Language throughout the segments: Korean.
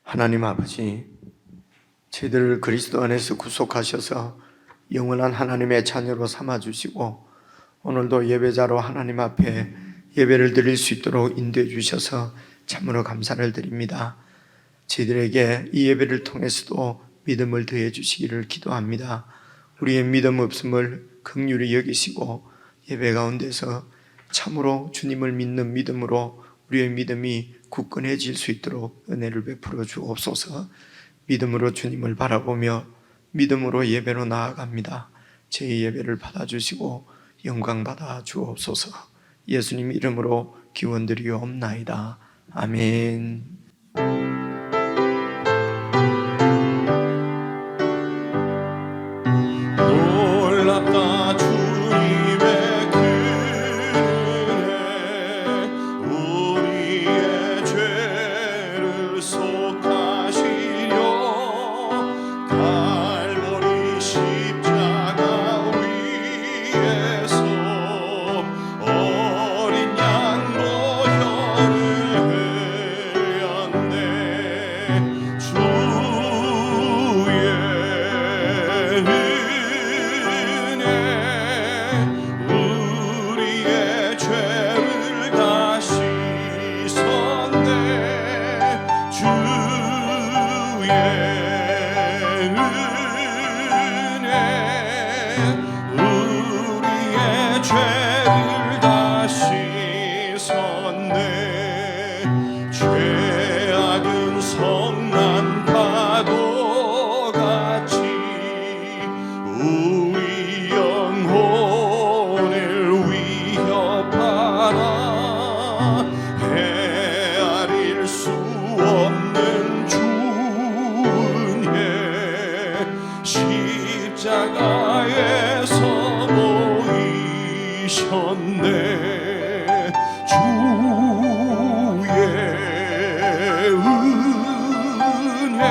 하나님 아버지, 저희들을 그리스도 안에서 구속하셔서 영원한 하나님의 자녀로 삼아주시고 오늘도 예배자로 하나님 앞에 예배를 드릴 수 있도록 인도해 주셔서 참으로 감사를 드립니다. 저희들에게 이 예배를 통해서도 믿음을 더해 주시기를 기도합니다. 우리의 믿음 없음을 긍휼히 여기시고 예배 가운데서 참으로 주님을 믿는 믿음으로 우리의 믿음이 굳건해질 수 있도록 은혜를 베풀어 주옵소서. 믿음으로 주님을 바라보며 믿음으로 예배로 나아갑니다. 제 예배를 받아주시고 영광 받아 주옵소서. 예수님 이름으로 기원드리옵나이다. 아멘. 놀랍다 주님의 우리의 죄를 속하시려 갈보리 십자가 위에서 어린 양로 혈을 흘렸네. 주의 우리의 죄를 다 씻었네. 주의 은혜 우리의 죄를 다 씻었네. 죄악은 성난 파도 같이 우리 영혼을 위협하나 헤아릴 수 없는 주의 십자가에서 보이셨네. 주의 은혜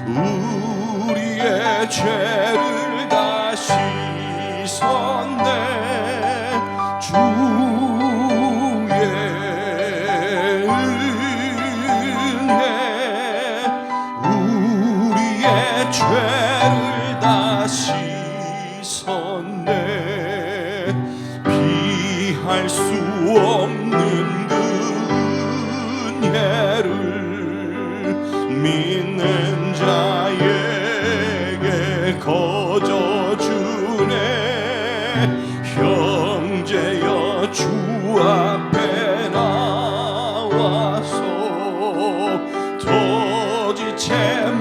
우리의 죄를 다 씻었네. 주의 은혜 우리의 죄를 다 씻었네. 비할 수 없는 그 은혜를 믿는 자에게 거저주네. 형제여 주 앞에 나와서 도지체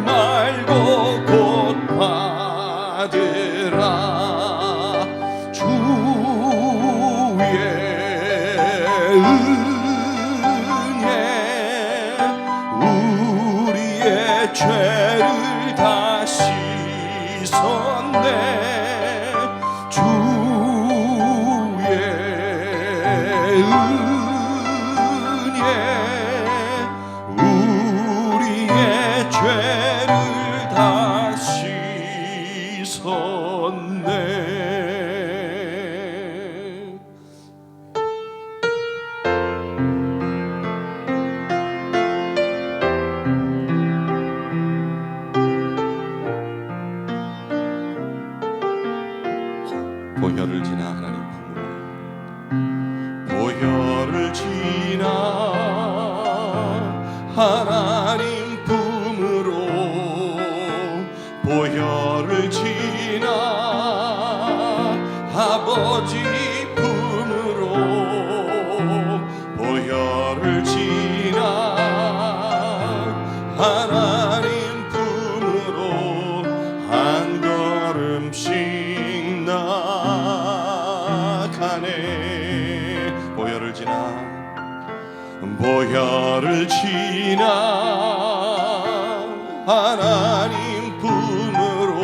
말고 곧 받으라. 주의 은혜 우리의 죄를 다 씻었네. 주의 은혜 우리의 죄를 다 씻었네. 보혈을 지나 하나님 품으로 보혈을 지나 아버지 품으로 보혈을 지나 하나님 품으로 한 걸음씩 나가네. 보혈을 지나 보혈을 지나 하나님 품으로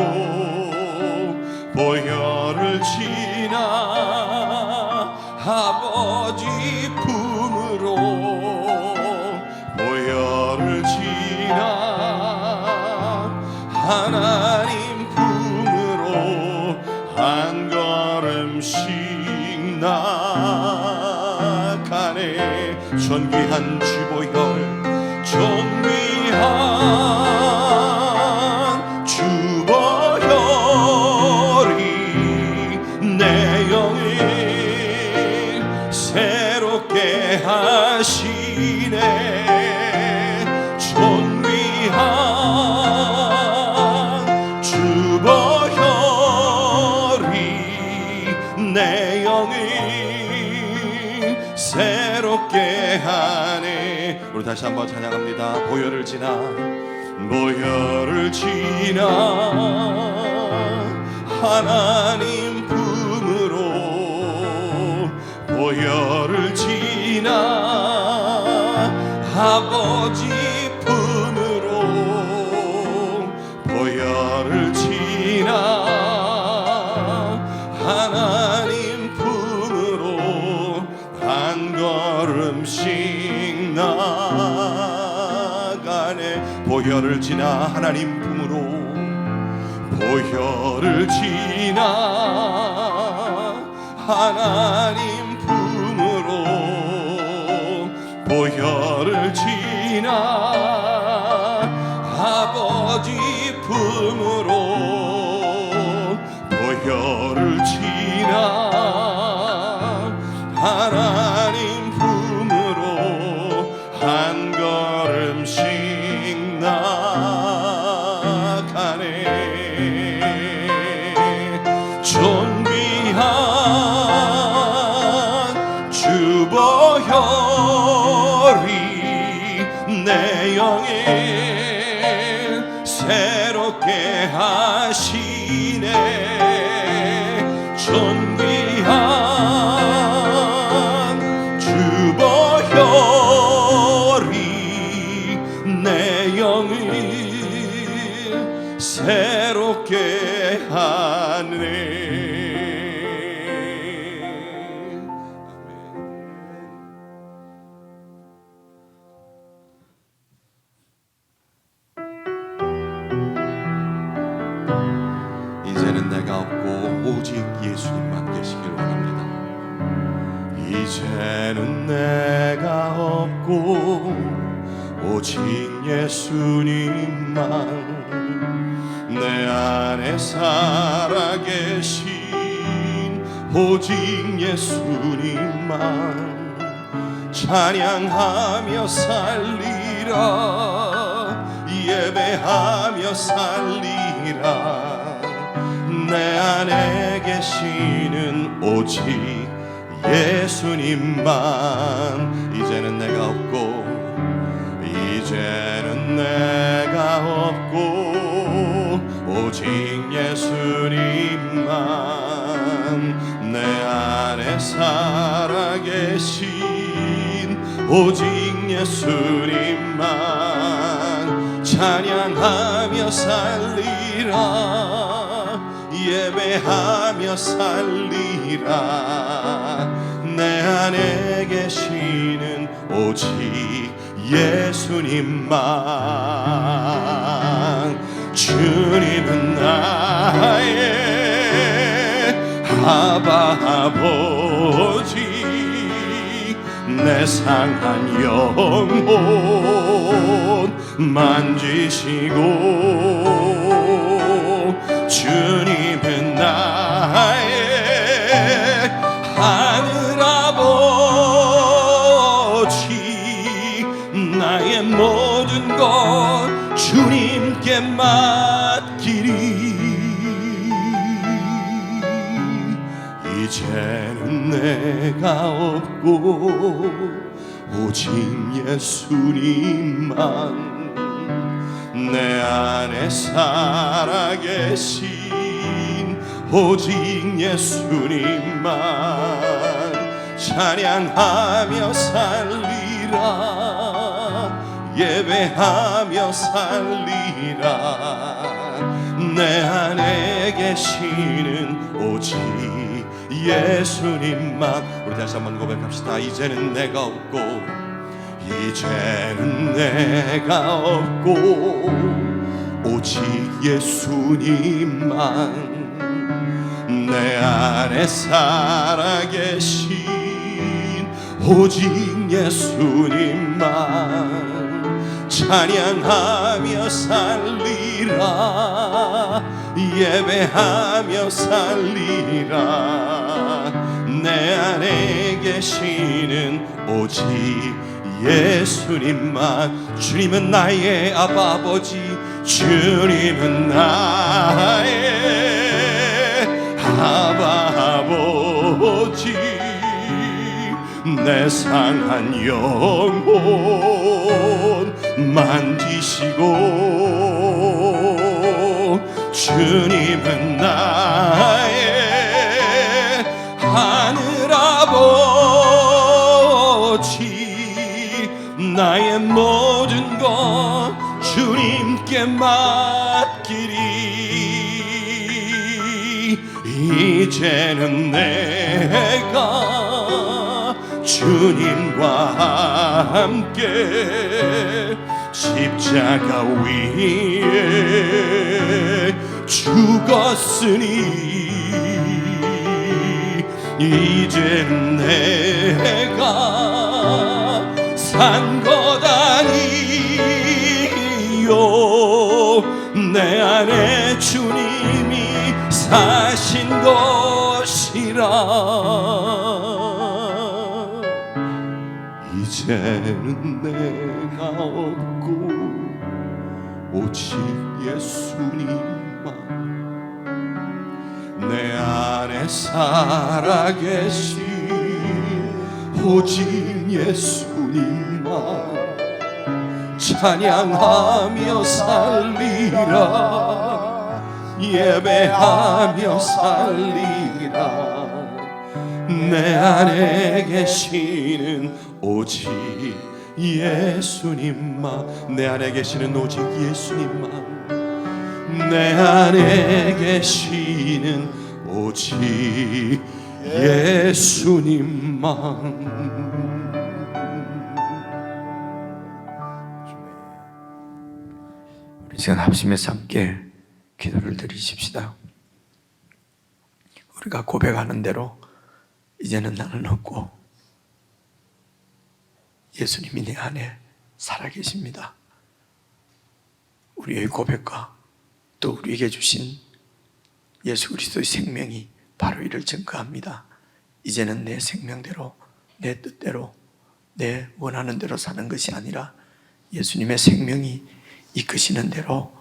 보혈을 지나 아버지 품으로 보혈을 지나 하나님 품으로 한 걸음씩 나가네. 존귀한 주보혈 존귀한 주보혈이 내 영을 새롭게 하시네. 존귀한 주보혈이 내 영을 새롭게 하네. 우리 다시 한번 찬양합니다. 보혈을 지나 보혈을 지나 하나님 품으로 보혈을 지나 아버지 품으로 보혈을 지나 하나님 품으로 한 걸음씩 나가네. 보혈을 지나 하나님 품으로 보혈을 지나 하나님 품으로 보혈을 지나 아버지 품으로 보혈을 지나 하나님 품으로 한 걸음씩 나가네. 존귀한 주보혈이 내 영을 새롭게 하시네. 존귀한 주보혈이 내 영을 새롭게 하네. 이제는 내가 없고 오직 예수님만 계시길 원합니다. 이제는 내가 없고 오직 예수님만 내 안에 살아계신 오직 예수님만 찬양하며 살리라. 예배하며 살리라. 내 안에 계시는 오직 예수님만. 이제는 내가 없고 이제는 내가 없고 오직 예수님만 내 안에 살아계신 오직 예수님만 찬양하며 살리라. 예배하며 살리라. 내 안에 계시는 오직 예수님만. 주님은 나의 아바 아버지 내 상한 영혼 만지시고 주님은 나의 하늘 아버지 내가 없고 오직 예수님만 내 안에 살아계신 오직 예수님만 찬양하며 살리라 예배하며 살리라 내 안에 계시는 오직 예수님만. 우리 다시 한번 고백합시다. 이제는 내가 없고 이제는 내가 없고 오직 예수님만 내 안에 살아계신 오직 예수님만 찬양하며 살리라 예배하며 살리라 내 안에 계시는 오직 예수님만. 주님은 나의 아버지 주님은 나의 아버지 내 상한 영혼 만지시고 주님은 나의 하늘아버지 나의 모든 것 주님께 맡기리 이제는 내가 주님과 함께 십자가 위에 죽었으니 이제는 내가 산 것 아니요 내 안에 주님이 사신 것이라 이제는 내가 없고 오직 예수님만 내 안에 살아계신 오직 예수님만 찬양하며 살리라 예배하며 살리라 내 안에 계시는 오직 예수님만 내 안에 계시는 오직 예수님만 내 안에 계시는 오직 예수님만. 우리 시간 합심해서 함께 기도를 드리십시다. 우리가 고백하는 대로 이제는 나는 없고 예수님이 내 안에 살아계십니다. 우리의 고백과 또 우리에게 주신 예수 그리스도의 생명이 바로 이를 증거합니다. 이제는 내 생명대로 내 뜻대로 내 원하는 대로 사는 것이 아니라 예수님의 생명이 이끄시는 대로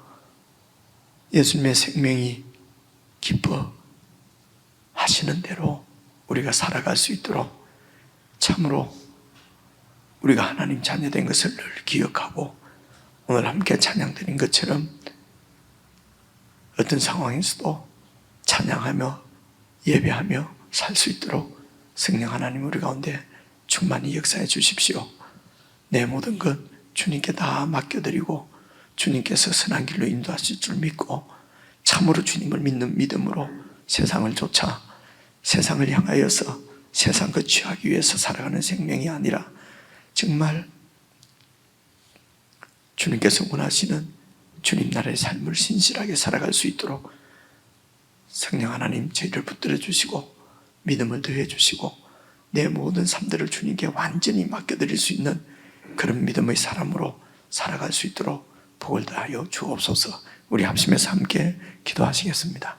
예수님의 생명이 기뻐하시는 대로 우리가 살아갈 수 있도록 참으로 우리가 하나님 자녀된 것을 늘 기억하고 오늘 함께 찬양 드린 것처럼 어떤 상황에서도 찬양하며 예배하며 살 수 있도록 성령 하나님 우리 가운데 충만히 역사해 주십시오. 내 모든 것 주님께 다 맡겨드리고 주님께서 선한 길로 인도하실 줄 믿고 참으로 주님을 믿는 믿음으로 세상을 쫓아 세상을 향하여서 세상 그 취하기 위해서 살아가는 생명이 아니라 정말 주님께서 원하시는 주님 나라의 삶을 신실하게 살아갈 수 있도록 성령 하나님 저희를 붙들어 주시고 믿음을 더해 주시고 내 모든 삶들을 주님께 완전히 맡겨드릴 수 있는 그런 믿음의 사람으로 살아갈 수 있도록 복을 다하여 주옵소서. 우리 합심해서 함께 기도하시겠습니다.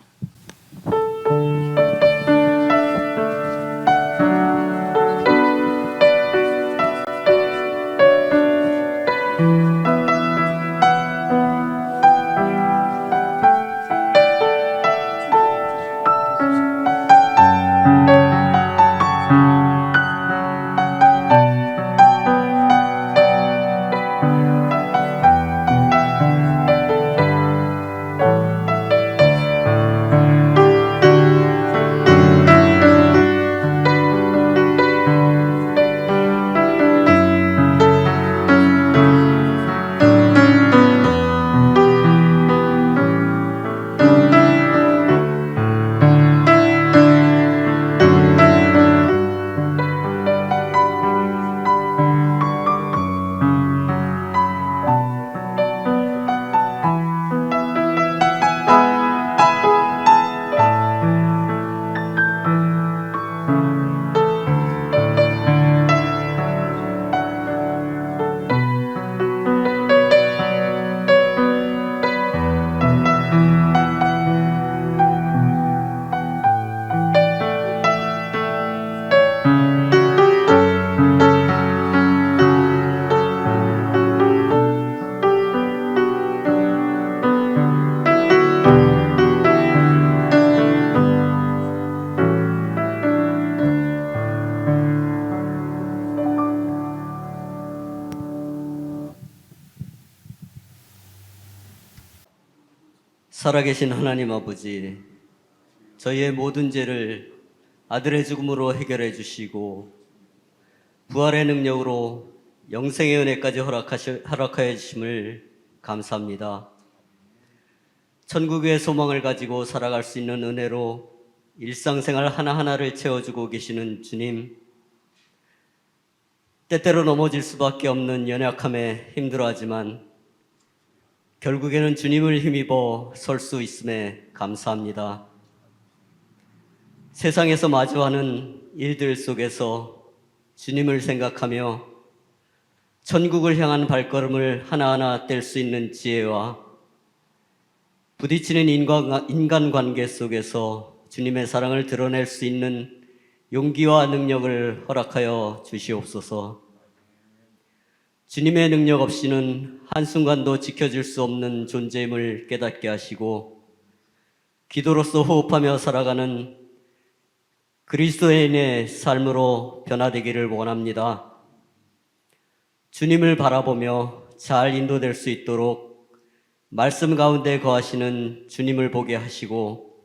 살아계신 하나님 아버지, 저희의 모든 죄를 아들의 죽음으로 해결해 주시고 부활의 능력으로 영생의 은혜까지 허락하여 주심을 감사합니다. 천국의 소망을 가지고 살아갈 수 있는 은혜로 일상생활 하나하나를 채워주고 계시는 주님, 때때로 넘어질 수밖에 없는 연약함에 힘들어하지만 결국에는 주님을 힘입어 설 수 있음에 감사합니다. 세상에서 마주하는 일들 속에서 주님을 생각하며 천국을 향한 발걸음을 하나하나 뗄 수 있는 지혜와 부딪히는 인간관계 속에서 주님의 사랑을 드러낼 수 있는 용기와 능력을 허락하여 주시옵소서. 주님의 능력 없이는 한순간도 지켜줄 수 없는 존재임을 깨닫게 하시고 기도로서 호흡하며 살아가는 그리스도인의 삶으로 변화되기를 원합니다. 주님을 바라보며 잘 인도될 수 있도록 말씀 가운데 거하시는 주님을 보게 하시고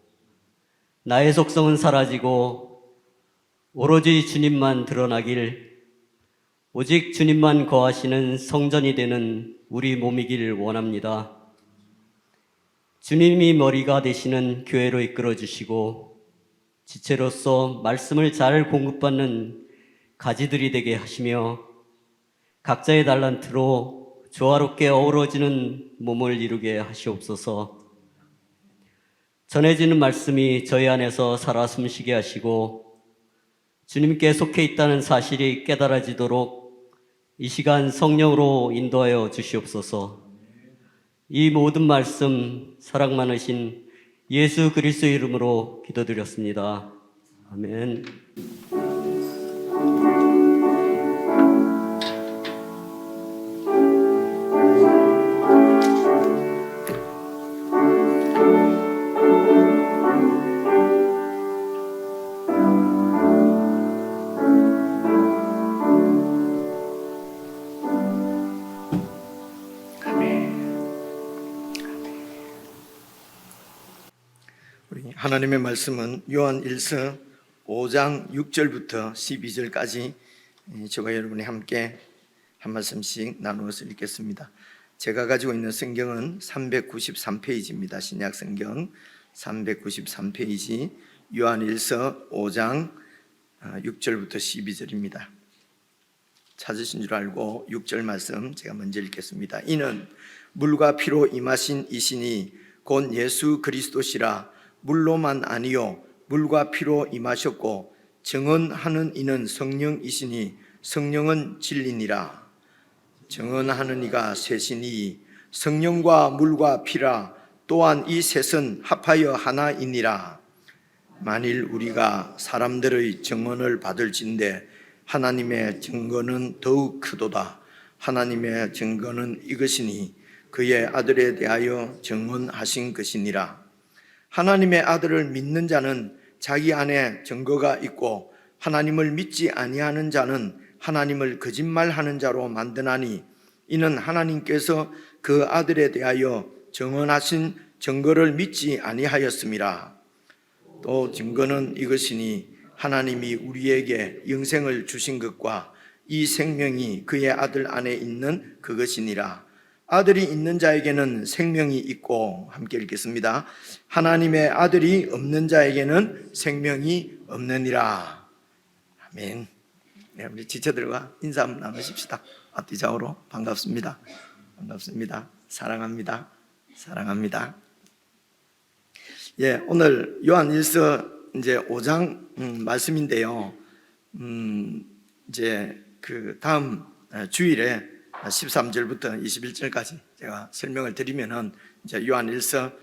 나의 속성은 사라지고 오로지 주님만 드러나길, 오직 주님만 거하시는 성전이 되는 우리 몸이길 원합니다. 주님이 머리가 되시는 교회로 이끌어 주시고 지체로서 말씀을 잘 공급받는 가지들이 되게 하시며 각자의 달란트로 조화롭게 어우러지는 몸을 이루게 하시옵소서. 전해지는 말씀이 저희 안에서 살아 숨쉬게 하시고 주님께 속해 있다는 사실이 깨달아지도록 이 시간 성령으로 인도하여 주시옵소서. 이 모든 말씀 사랑 많으신 예수 그리스도 이름으로 기도드렸습니다. 아멘. 하나님의 말씀은 요한 1서 5장 6절부터 12절까지 저와 여러분이 함께 한 말씀씩 나누어서 읽겠습니다. 제가 가지고 있는 성경은 393페이지입니다. 신약 성경 393페이지 요한 1서 5장 6절부터 12절입니다. 찾으신 줄 알고 6절 말씀 제가 먼저 읽겠습니다. 이는 물과 피로 임하신 이신이 곧 예수 그리스도시라. 물로만 아니요 물과 피로 임하셨고 증언하는 이는 성령이시니 성령은 진리니라. 증언하는 이가 셋이니 성령과 물과 피라. 또한 이 셋은 합하여 하나이니라. 만일 우리가 사람들의 증언을 받을진대 하나님의 증거는 더욱 크도다. 하나님의 증거는 이것이니 그의 아들에 대하여 증언하신 것이니라. 하나님의 아들을 믿는 자는 자기 안에 증거가 있고 하나님을 믿지 아니하는 자는 하나님을 거짓말하는 자로 만드나니 이는 하나님께서 그 아들에 대하여 증언하신 증거를 믿지 아니하였음이라. 또 증거는 이것이니 하나님이 우리에게 영생을 주신 것과 이 생명이 그의 아들 안에 있는 그것이니라. 아들이 있는 자에게는 생명이 있고, 함께 읽겠습니다. 하나님의 아들이 없는 자에게는 생명이 없느니라. 아멘. 네, 우리 지체들과 인사 한번 나누십시다. 앞뒤 좌우로 반갑습니다. 반갑습니다. 사랑합니다. 사랑합니다. 예, 오늘 요한 1서 이제 5장 말씀인데요. 이제 그 다음 주일에 13절부터 21절까지 제가 설명을 드리면은 이제 요한 1서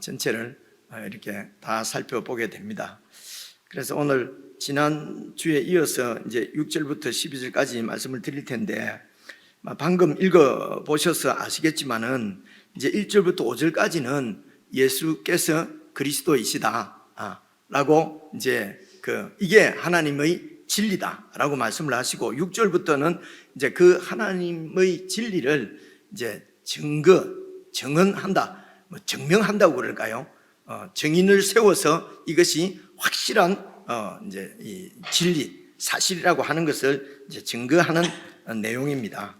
전체를 이렇게 다 살펴보게 됩니다. 그래서 오늘 지난 주에 이어서 이제 6절부터 12절까지 말씀을 드릴 텐데 방금 읽어 보셔서 아시겠지만은 이제 1절부터 5절까지는 예수께서 그리스도이시다 라고 이제 이게 하나님의 진리다라고 말씀을 하시고 6절부터는 이제 그 하나님의 진리를 이제 증언한다. 뭐 증명한다고 그럴까요? 증인을 세워서 이것이 확실한 이제 이 진리, 사실이라고 하는 것을 이제 증거하는 내용입니다.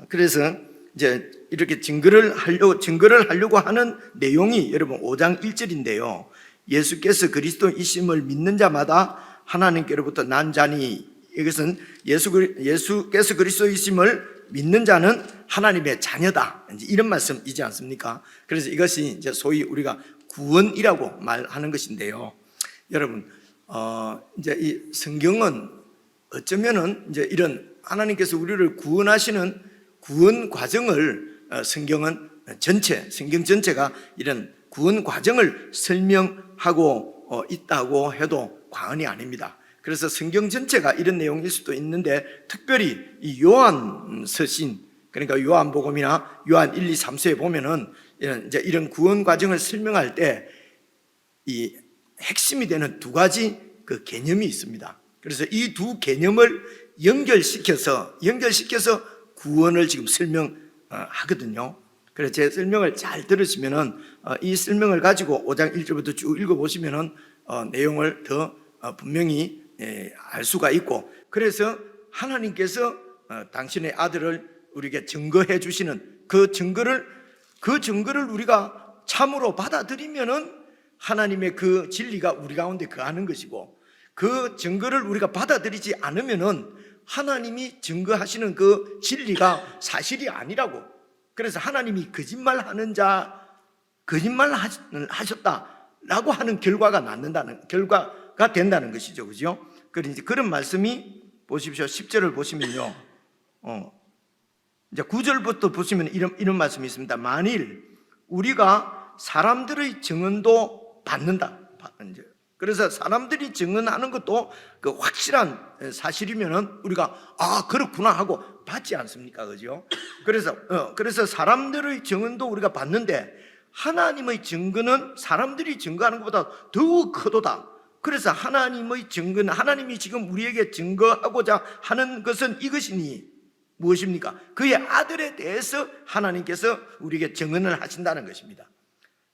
그래서 이제 이렇게 증거를 하려고 하는 내용이 여러분 5장 1절인데요. 예수께서 그리스도이심을 믿는 자마다 하나님께로부터 난 자니, 이것은 예수께서 그리스도이심을 믿는 자는 하나님의 자녀다, 이제 이런 말씀이지 않습니까? 그래서 이것이 이제 소위 우리가 구원이라고 말하는 것인데요. 여러분, 이제 이 성경은 어쩌면은 이제 이런 하나님께서 우리를 구원하시는 구원 과정을 성경 전체가 이런 구원 과정을 설명하고 있다고 해도 과언이 아닙니다. 그래서 성경 전체가 이런 내용일 수도 있는데, 특별히 이 요한 서신, 그러니까 요한복음이나 요한 1, 2, 3서에 보면은 이런 구원 과정을 설명할 때 이 핵심이 되는 두 가지 그 개념이 있습니다. 그래서 이 두 개념을 연결시켜서 구원을 지금 설명하거든요. 그래서 제 설명을 잘 들으시면은 이 설명을 가지고 5장 1절부터 쭉 읽어보시면은 내용을 더 분명히 알 수가 있고, 그래서 하나님께서 당신의 아들을 우리에게 증거해 주시는 그 증거를 우리가 참으로 받아들이면은 하나님의 그 진리가 우리 가운데 거하는 것이고, 그 증거를 우리가 받아들이지 않으면은 하나님이 증거하시는 그 진리가 사실이 아니라고, 그래서 하나님이 거짓말하셨다라고 하는 결과가 된다는 것이죠. 그죠? 그러니까 그런 말씀이 보십시오. 10절을 보시면요. 이제 9절부터 보시면 이런 말씀이 있습니다. 만일 우리가 사람들의 증언도 받는다. 그래서 사람들이 증언하는 것도 그 확실한 사실이면은 우리가 그렇구나 하고 받지 않습니까? 그죠? 그래서 사람들의 증언도 우리가 받는데, 하나님의 증거는 사람들이 증거하는 것보다 더욱 크도다. 그래서 하나님의 증거는, 하나님이 지금 우리에게 증거하고자 하는 것은 이것이니 무엇입니까? 그의 아들에 대해서 하나님께서 우리에게 증언을 하신다는 것입니다.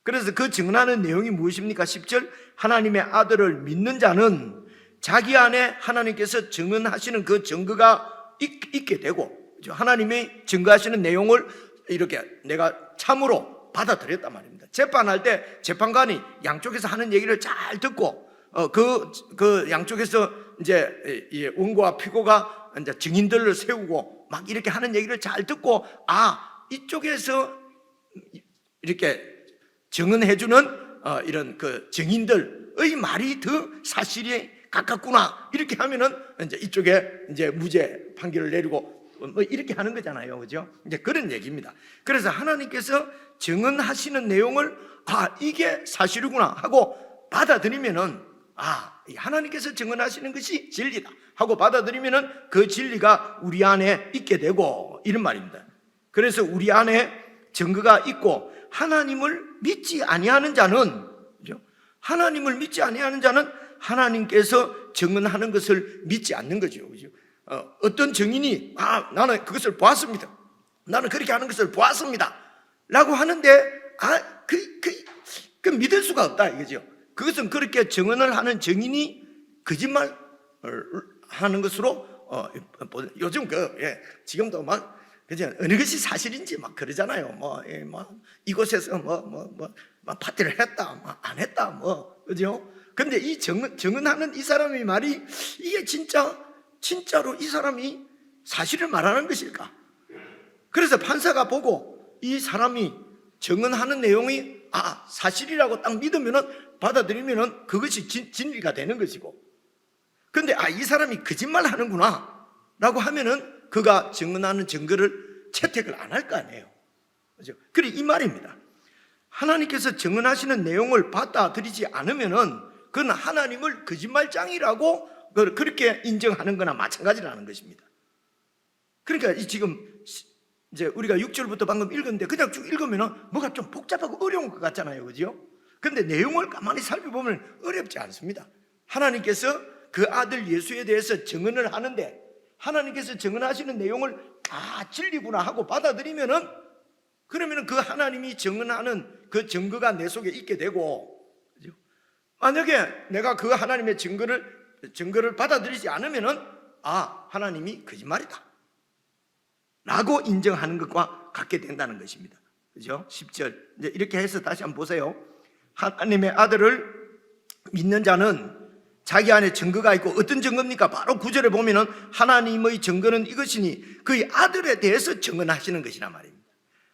그래서 그 증언하는 내용이 무엇입니까? 10절, 하나님의 아들을 믿는 자는 자기 안에 하나님께서 증언하시는 그 증거가 있게 되고, 하나님이 증거하시는 내용을 이렇게 내가 참으로 받아들였단 말입니다. 재판할 때 재판관이 양쪽에서 하는 얘기를 잘 듣고, 그 양쪽에서 이제 원고와 피고가 이제 증인들을 세우고 막 이렇게 하는 얘기를 잘 듣고, 이쪽에서 이렇게 증언해주는 이런 그 증인들의 말이 더 사실에 가깝구나, 이렇게 하면은 이제 이쪽에 이제 무죄 판결을 내리고 뭐 이렇게 하는 거잖아요. 그죠? 이제 그런 얘기입니다. 그래서 하나님께서 증언하시는 내용을 이게 사실이구나 하고 받아들이면은 하나님께서 증언하시는 것이 진리다 하고 받아들이면은 그 진리가 우리 안에 있게 되고, 이런 말입니다. 그래서 우리 안에 증거가 있고, 하나님을 믿지 아니하는 자는, 하나님을 믿지 아니하는 자는 하나님께서 증언하는 것을 믿지 않는 거죠. 그죠? 어떤 증인이 나는 그것을 보았습니다, 나는 그렇게 하는 것을 보았습니다 라고 하는데 그 믿을 수가 없다 이거죠. 그것은 그렇게 증언을 하는 증인이 거짓말 하는 것으로 요즘 지금도 막 그죠? 어느 것이 사실인지 막 그러잖아요. 이곳에서 파티를 했다, 안 했다, 그죠? 근데 이 증언하는 이 사람의 말이 이게 진짜로 이 사람이 사실을 말하는 것일까? 그래서 판사가 보고 이 사람이 증언하는 내용이 사실이라고 딱 믿으면은, 받아들이면은 그것이 진리가 되는 것이고, 근데 이 사람이 거짓말 하는구나 라고 하면은 그가 증언하는 증거를 채택을 안 할 거 아니에요. 그죠? 그래, 이 말입니다. 하나님께서 증언하시는 내용을 받아들이지 않으면은 그건 하나님을 거짓말장이라고 그렇게 인정하는 거나 마찬가지라는 것입니다. 그러니까 지금 이제 우리가 6절부터 방금 읽었는데 그냥 쭉 읽으면은 뭐가 좀 복잡하고 어려운 것 같잖아요. 그죠? 근데 내용을 가만히 살펴보면 어렵지 않습니다. 하나님께서 그 아들 예수에 대해서 증언을 하는데, 하나님께서 증언하시는 내용을 진리구나 하고 받아들이면은 그러면 그 하나님이 증언하는 그 증거가 내 속에 있게 되고, 그죠? 만약에 내가 그 하나님의 증거를 받아들이지 않으면은 하나님이 거짓말이다 라고 인정하는 것과 같게 된다는 것입니다. 그죠? 10절 이제 이렇게 해서 다시 한번 보세요. 하나님의 아들을 믿는 자는 자기 안에 증거가 있고, 어떤 증거입니까? 바로 9절에 보면은 하나님의 증거는 이것이니 그의 아들에 대해서 증언하시는 것이란 말입니다.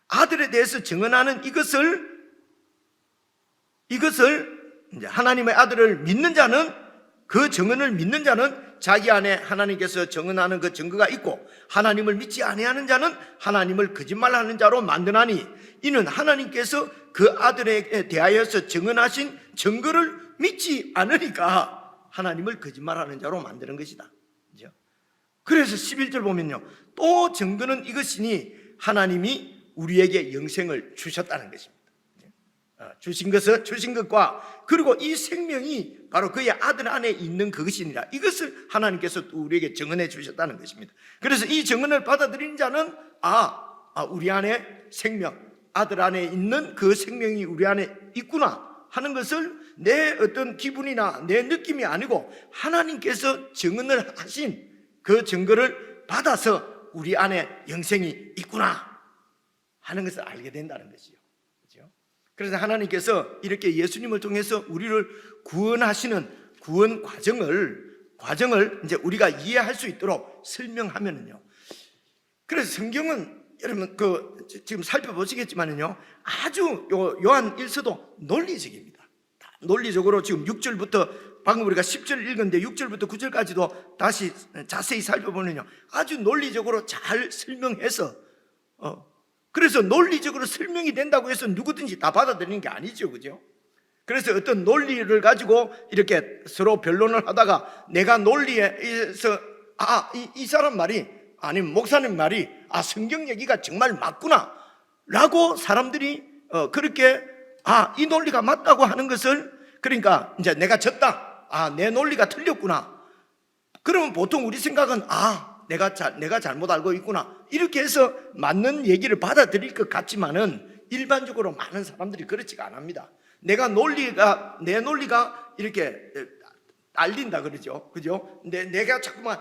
아들에 대해서 증언하는 이것을 이제 하나님의 아들을 믿는 자는, 그 증언을 믿는 자는 자기 안에 하나님께서 증언하는 그 증거가 있고, 하나님을 믿지 아니하는 자는 하나님을 거짓말하는 자로 만드나니 이는 하나님께서 그 아들에 대하여서 증언하신 증거를 믿지 않으니까 하나님을 거짓말하는 자로 만드는 것이다. 그죠? 그래서 11절 보면요, 또 증거는 이것이니 하나님이 우리에게 영생을 주셨다는 것입니다. 주신 것과, 그리고 이 생명이 바로 그의 아들 안에 있는 그것이니라, 이것을 하나님께서 또 우리에게 증언해 주셨다는 것입니다. 그래서 이 증언을 받아들이는 자는 우리 안에 생명, 아들 안에 있는 그 생명이 우리 안에 있구나 하는 것을 내 어떤 기분이나 내 느낌이 아니고 하나님께서 증언을 하신 그 증거를 받아서 우리 안에 영생이 있구나 하는 것을 알게 된다는 것이요. 그렇죠? 그래서 하나님께서 이렇게 예수님을 통해서 우리를 구원하시는 구원 과정을 이제 우리가 이해할 수 있도록 설명하면은요. 그래서 성경은 여러분 지금 살펴보시겠지만은요, 아주 요한 1서도 논리적입니다. 논리적으로 지금 6절부터, 방금 우리가 10절 읽었는데 6절부터 9절까지도 다시 자세히 살펴보면요, 아주 논리적으로 잘 설명해서, 그래서 논리적으로 설명이 된다고 해서 누구든지 다 받아들이는 게 아니죠, 그죠? 그래서 어떤 논리를 가지고 이렇게 서로 변론을 하다가 내가 논리에서 이 사람 말이, 아니면 목사님 말이 성경 얘기가 정말 맞구나 라고 사람들이 그렇게 이 논리가 맞다고 하는 것을, 그러니까 이제 내가 졌다, 내 논리가 틀렸구나, 그러면 보통 우리 생각은 내가 잘못 알고 있구나 이렇게 해서 맞는 얘기를 받아들일 것 같지만은 일반적으로 많은 사람들이 그렇지가 않습니다. 내 논리가 이렇게 알린다 그러죠, 그죠? 내가 자꾸만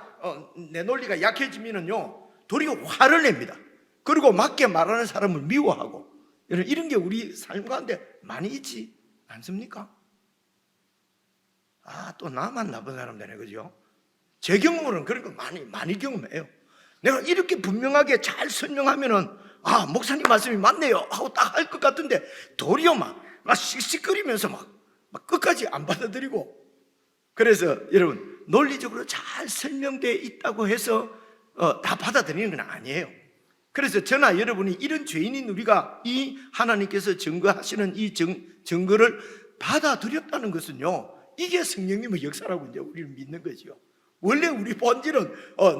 내 논리가 약해지면은요, 도리어 화를 냅니다. 그리고 맞게 말하는 사람을 미워하고, 이런 게 우리 삶 가운데 많이 있지 않습니까? 또 나만 나쁜 사람 되네, 그죠? 제 경험으로는 그런 거 많이 경험해요. 내가 이렇게 분명하게 잘 설명하면은 목사님 말씀이 맞네요 하고 딱 할 것 같은데 도리어 막 씩씩거리면서 막 끝까지 안 받아들이고. 그래서 여러분, 논리적으로 잘 설명되어 있다고 해서 다 받아들이는 건 아니에요. 그래서 저나 여러분이 이런 죄인인 우리가 이 하나님께서 증거하시는 이 증거를 받아들였다는 것은요, 이게 성령님의 역사라고 이제 우리를 믿는 거죠. 원래 우리 본질은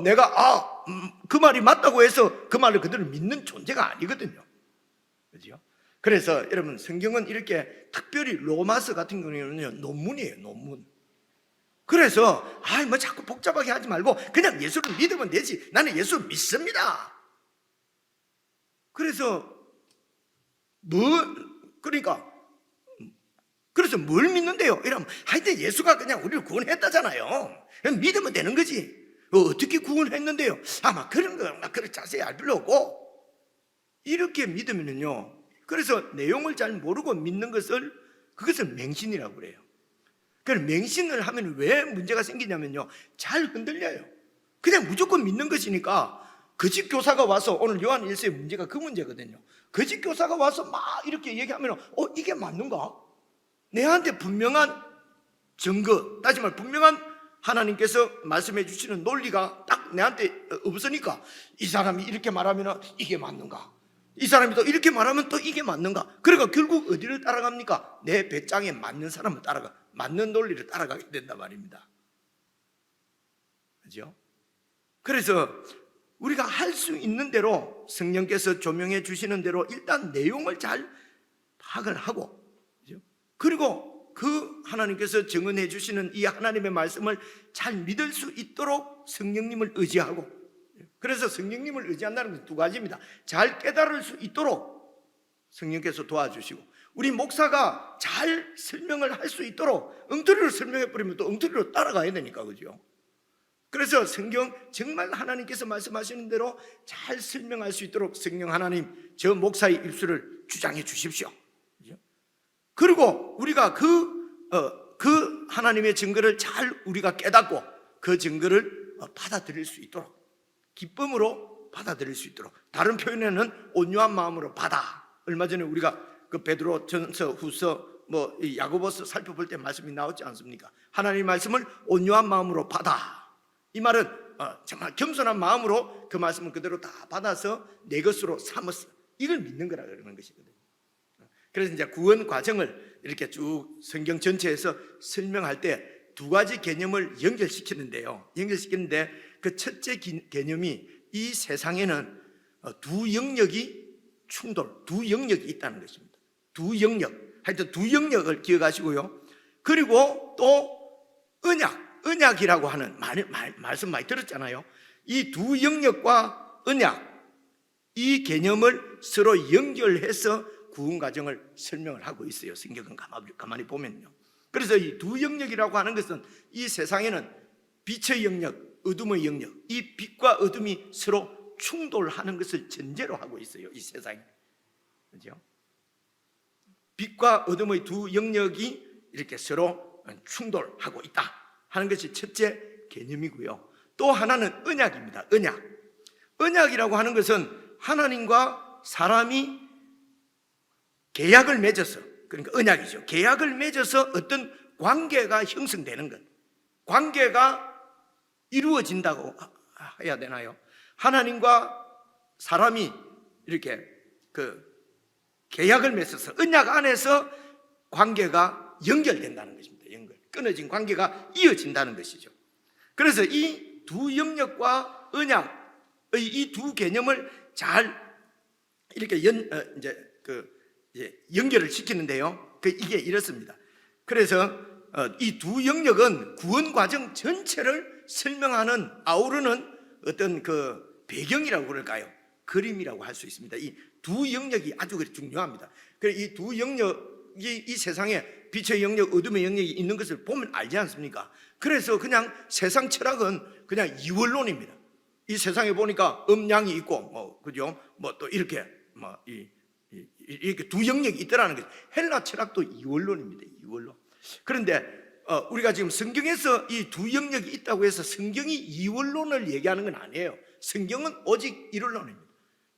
내가 그 말이 맞다고 해서 그 말을 그대로 믿는 존재가 아니거든요. 그렇죠? 그래서 여러분, 성경은 이렇게 특별히 로마서 같은 경우는요, 논문이에요, 논문. 그래서 뭐 자꾸 복잡하게 하지 말고 그냥 예수를 믿으면 되지, 나는 예수를 믿습니다. 그래서 그래서 뭘 믿는데요? 이러면 하여튼 예수가 그냥 우리를 구원했다잖아요. 그냥 믿으면 되는 거지. 어떻게 구원했는데요? 막 그런 거 막 그렇게 자세히 알 필요 없고, 이렇게 믿으면요, 그래서 내용을 잘 모르고 믿는 그것을 맹신이라고 그래요. 그래서 맹신을 하면 왜 문제가 생기냐면요, 잘 흔들려요. 그냥 무조건 믿는 것이니까. 거짓 교사가 와서, 오늘 요한 1서의 문제가 그 문제거든요. 거짓 교사가 와서 막 이렇게 얘기하면 이게 맞는가? 내한테 분명한 증거, 다시 말해 분명한 하나님께서 말씀해 주시는 논리가 딱 내한테 없으니까 이 사람이 이렇게 말하면 이게 맞는가? 이 사람이 또 이렇게 말하면 또 이게 맞는가? 그러니까 결국 어디를 따라갑니까? 내 배짱에 맞는 사람을 맞는 논리를 따라가게 된단 말입니다. 그죠? 그래서 우리가 할 수 있는 대로 성령께서 조명해 주시는 대로 일단 내용을 잘 파악을 하고, 그죠? 그리고 그 하나님께서 증언해 주시는 이 하나님의 말씀을 잘 믿을 수 있도록 성령님을 의지하고, 그래서 성령님을 의지한다는 것은 두 가지입니다. 잘 깨달을 수 있도록 성령께서 도와주시고, 우리 목사가 잘 설명을 할 수 있도록 엉터리로 설명해 버리면 또 엉터리로 따라가야 되니까, 그죠? 그래서 성경 정말 하나님께서 말씀하시는 대로 잘 설명할 수 있도록 성령 하나님, 저 목사의 입술을 주장해 주십시오. 그죠? 그리고 우리가 그 하나님의 증거를 잘 우리가 깨닫고 그 증거를 받아들일 수 있도록, 기쁨으로 받아들일 수 있도록, 다른 표현에는 온유한 마음으로 받아. 얼마 전에 우리가 그 베드로 전서, 후서, 야고보서 살펴볼 때 말씀이 나오지 않습니까? 하나님의 말씀을 온유한 마음으로 받아. 이 말은 정말 겸손한 마음으로 그 말씀을 그대로 다 받아서 내 것으로 삼았어. 이걸 믿는 거라 그러는 것이거든요. 그래서 이제 구원 과정을 이렇게 쭉 성경 전체에서 설명할 때 두 가지 개념을 연결시키는데요. 그 첫째 개념이 이 세상에는 두 영역이 두 영역이 있다는 것입니다. 두 영역, 하여튼 두 영역을 기억하시고요. 그리고 또 언약이라고 하는 말씀 많이 들었잖아요. 이 두 영역과 언약, 이 개념을 서로 연결해서 구원 과정을 설명을 하고 있어요. 성경은 가만히 보면요. 그래서 이 두 영역이라고 하는 것은 이 세상에는 빛의 영역, 어둠의 영역, 이 빛과 어둠이 서로 충돌하는 것을 전제로 하고 있어요. 이 세상에, 그렇죠? 빛과 어둠의 두 영역이 이렇게 서로 충돌하고 있다 하는 것이 첫째 개념이고요. 또 하나는 언약입니다. 언약이라고 하는 것은 하나님과 사람이 계약을 맺어서, 그러니까 언약이죠. 계약을 맺어서 어떤 관계가 형성되는 것, 관계가 이루어진다고 해야 되나요? 하나님과 사람이 이렇게 그 계약을 맺어서 언약 안에서 관계가 연결된다는 것입니다. 끊어진 관계가 이어진다는 것이죠. 그래서 이 두 영역과 언약의 이 두 개념을 잘 이렇게 연결을 시키는데요. 이게 이렇습니다. 그래서 이 두 영역은 구원 과정 전체를 설명하는, 아우르는 어떤 그 배경이라고 그럴까요? 그림이라고 할 수 있습니다. 이 두 영역이 아주 중요합니다. 그래서 이 두 영역이 이 세상에 빛의 영역, 어둠의 영역이 있는 것을 보면 알지 않습니까? 그래서 그냥 세상 철학은 그냥 이원론입니다. 이 세상에 보니까 음양이 있고, 그죠? 또 이렇게, 이렇게 두 영역이 있더라는 거죠. 헬라 철학도 이원론입니다. 이원론. 그런데 우리가 지금 성경에서 이 두 영역이 있다고 해서 성경이 이원론을 얘기하는 건 아니에요. 성경은 오직 일원론입니다.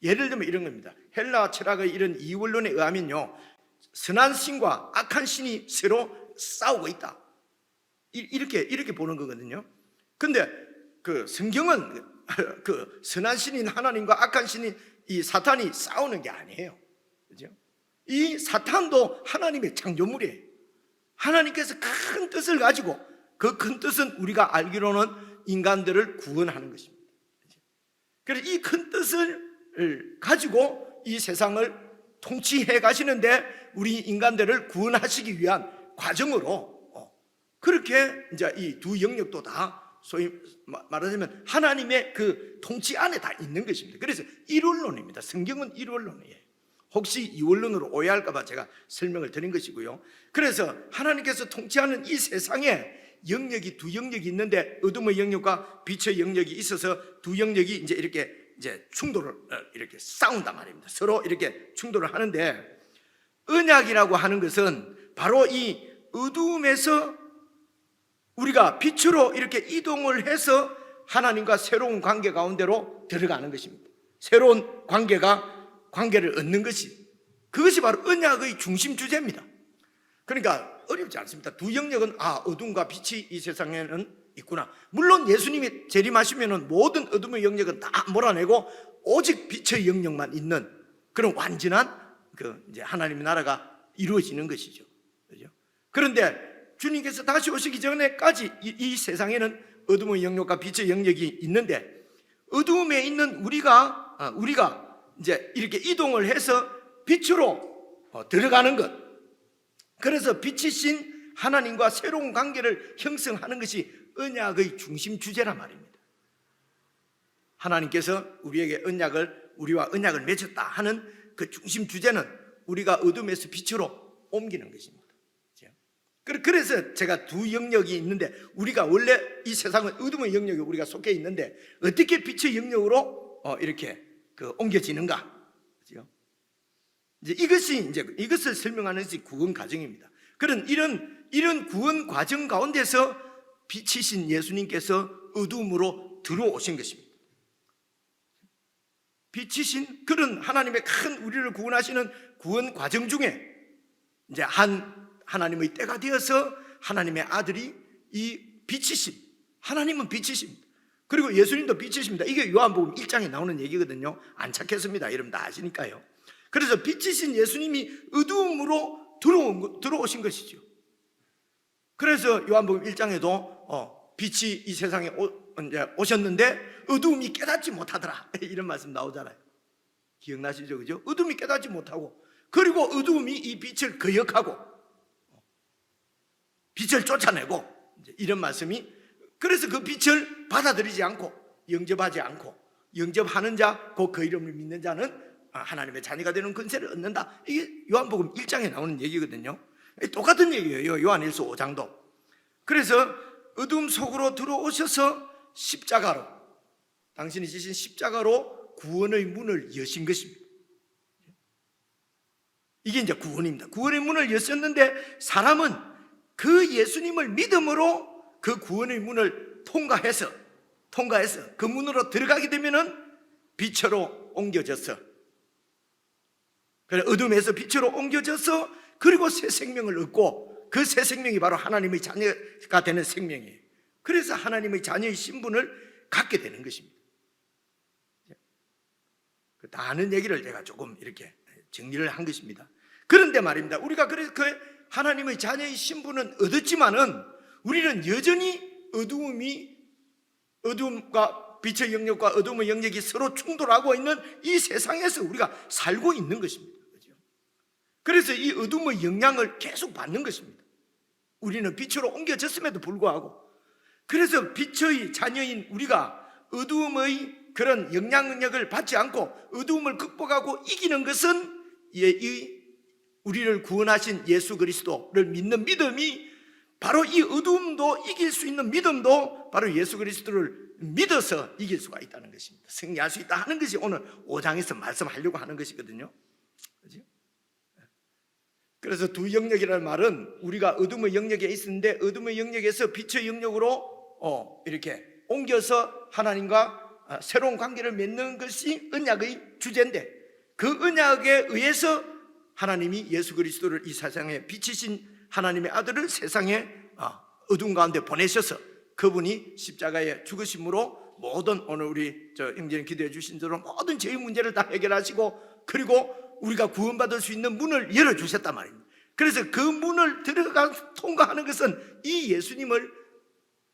예를 들면 이런 겁니다. 헬라 철학의 이런 이원론에 의하면요, 선한 신과 악한 신이 서로 싸우고 있다, 이렇게 보는 거거든요. 근데 그 성경은 그 선한 신인 하나님과 악한 신인 이 사탄이 싸우는 게 아니에요. 그죠? 이 사탄도 하나님의 창조물이에요. 하나님께서 큰 뜻을 가지고, 그 큰 뜻은 우리가 알기로는 인간들을 구원하는 것입니다. 그래서 이 큰 뜻을 가지고 이 세상을 통치해 가시는데 우리 인간들을 구원하시기 위한 과정으로 그렇게 이제 이 두 영역도 다 소위 말하자면 하나님의 그 통치 안에 다 있는 것입니다. 그래서 일원론입니다. 성경은 일원론이에요. 혹시 이원론으로 오해할까 봐 제가 설명을 드린 것이고요. 그래서 하나님께서 통치하는 이 세상에 영역이 두 영역이 있는데, 어둠의 영역과 빛의 영역이 있어서 두 영역이 이제 충돌을 이렇게 싸운단 말입니다. 서로 이렇게 충돌을 하는데, 언약이라고 하는 것은 바로 이 어둠에서 우리가 빛으로 이렇게 이동을 해서 하나님과 새로운 관계 가운데로 들어가는 것입니다. 새로운 관계를 얻는 그것이 바로 언약의 중심 주제입니다. 그러니까 어렵지 않습니다. 두 영역은 어둠과 빛이 이 세상에는 있구나. 물론 예수님이 재림하시면은 모든 어둠의 영역은 다 몰아내고 오직 빛의 영역만 있는 그런 완전한 이제 하나님의 나라가 이루어지는 것이죠. 그죠? 그런데 주님께서 다시 오시기 전에까지 이 세상에는 어둠의 영역과 빛의 영역이 있는데, 어둠에 있는 우리가 이제 이렇게 이동을 해서 빛으로 들어가는 것, 그래서 빛이신 하나님과 새로운 관계를 형성하는 것이 언약의 중심 주제란 말입니다. 하나님께서 우리와 언약을 맺었다 하는 그 중심 주제는 우리가 어둠에서 빛으로 옮기는 것입니다. 그래서 제가 두 영역이 있는데, 우리가 원래 이 세상은 어둠의 영역에 우리가 속해 있는데 어떻게 빛의 영역으로 이렇게 옮겨지는가? 그죠? 이제 이것을 설명하는 것이 구원 과정입니다. 그런 이런 구원 과정 가운데서 빛이신 예수님께서 어둠으로 들어오신 것입니다. 빛이신 그런 하나님의 큰 우리를 구원하시는 구원 과정 중에 이제 하나님의 때가 되어서 하나님의 아들이 이 빛이심, 하나님은 빛이십니다. 그리고 예수님도 빛이십니다. 이게 요한복음 1장에 나오는 얘기거든요. 안 찾겠습니다. 여러분 다 아시니까요. 그래서 빛이신 예수님이 어두움으로 들어오신 것이죠. 그래서 요한복음 1장에도 빛이 이 세상에 오셨는데 어두움이 깨닫지 못하더라, 이런 말씀 나오잖아요. 기억나시죠? 그죠? 어두움이 깨닫지 못하고, 그리고 어두움이 이 빛을 거역하고 빛을 쫓아내고, 이런 말씀이, 그래서 그 빛을 받아들이지 않고 영접하지 않고, 영접하는 자, 곧 그 이름을 믿는 자는 하나님의 자녀가 되는 권세를 얻는다. 이게 요한복음 1장에 나오는 얘기거든요. 똑같은 얘기예요. 요한일서 5장도. 그래서 어둠 속으로 들어오셔서 십자가로, 당신이 지신 십자가로 구원의 문을 여신 것입니다. 이게 이제 구원입니다. 구원의 문을 여셨는데 사람은 그 예수님을 믿음으로 그 구원의 문을 통과해서 그 문으로 들어가게 되면은 빛으로 옮겨져서, 그래 어둠에서 빛으로 옮겨져서, 그리고 새 생명을 얻고, 그 새 생명이 바로 하나님의 자녀가 되는 생명이에요. 그래서 하나님의 자녀의 신분을 갖게 되는 것입니다. 다 아는 얘기를 제가 조금 이렇게 정리를 한 것입니다. 그런데 말입니다, 우리가 그래서 그 하나님의 자녀의 신분은 얻었지만은 우리는 여전히 어둠과 빛의 영역과 어둠의 영역이 서로 충돌하고 있는 이 세상에서 우리가 살고 있는 것입니다. 그래서 이 어둠의 영향을 계속 받는 것입니다. 우리는 빛으로 옮겨졌음에도 불구하고, 그래서 빛의 자녀인 우리가 어둠의 그런 영향력을 받지 않고 어둠을 극복하고 이기는 것은 우리를 구원하신 예수 그리스도를 믿는 믿음이, 바로 이 어둠도 이길 수 있는 믿음도 바로 예수 그리스도를 믿어서 이길 수가 있다는 것입니다. 승리할 수 있다 하는 것이 오늘 5장에서 말씀하려고 하는 것이거든요. 그렇죠? 그래서 두 영역이라는 말은 우리가 어둠의 영역에 있었는데 어둠의 영역에서 빛의 영역으로 이렇게 옮겨서 하나님과 새로운 관계를 맺는 것이 언약의 주제인데, 그 언약에 의해서 하나님이 예수 그리스도를 이 세상에 빛이신 하나님의 아들을 세상에 어둠 가운데 보내셔서 그분이 십자가에 죽으심으로 모든, 오늘 우리 형제님 기도해 주신 대로 모든 죄의 문제를 다 해결하시고, 그리고 우리가 구원받을 수 있는 문을 열어주셨단 말입니다. 그래서 그 문을 통과하는 것은 이 예수님을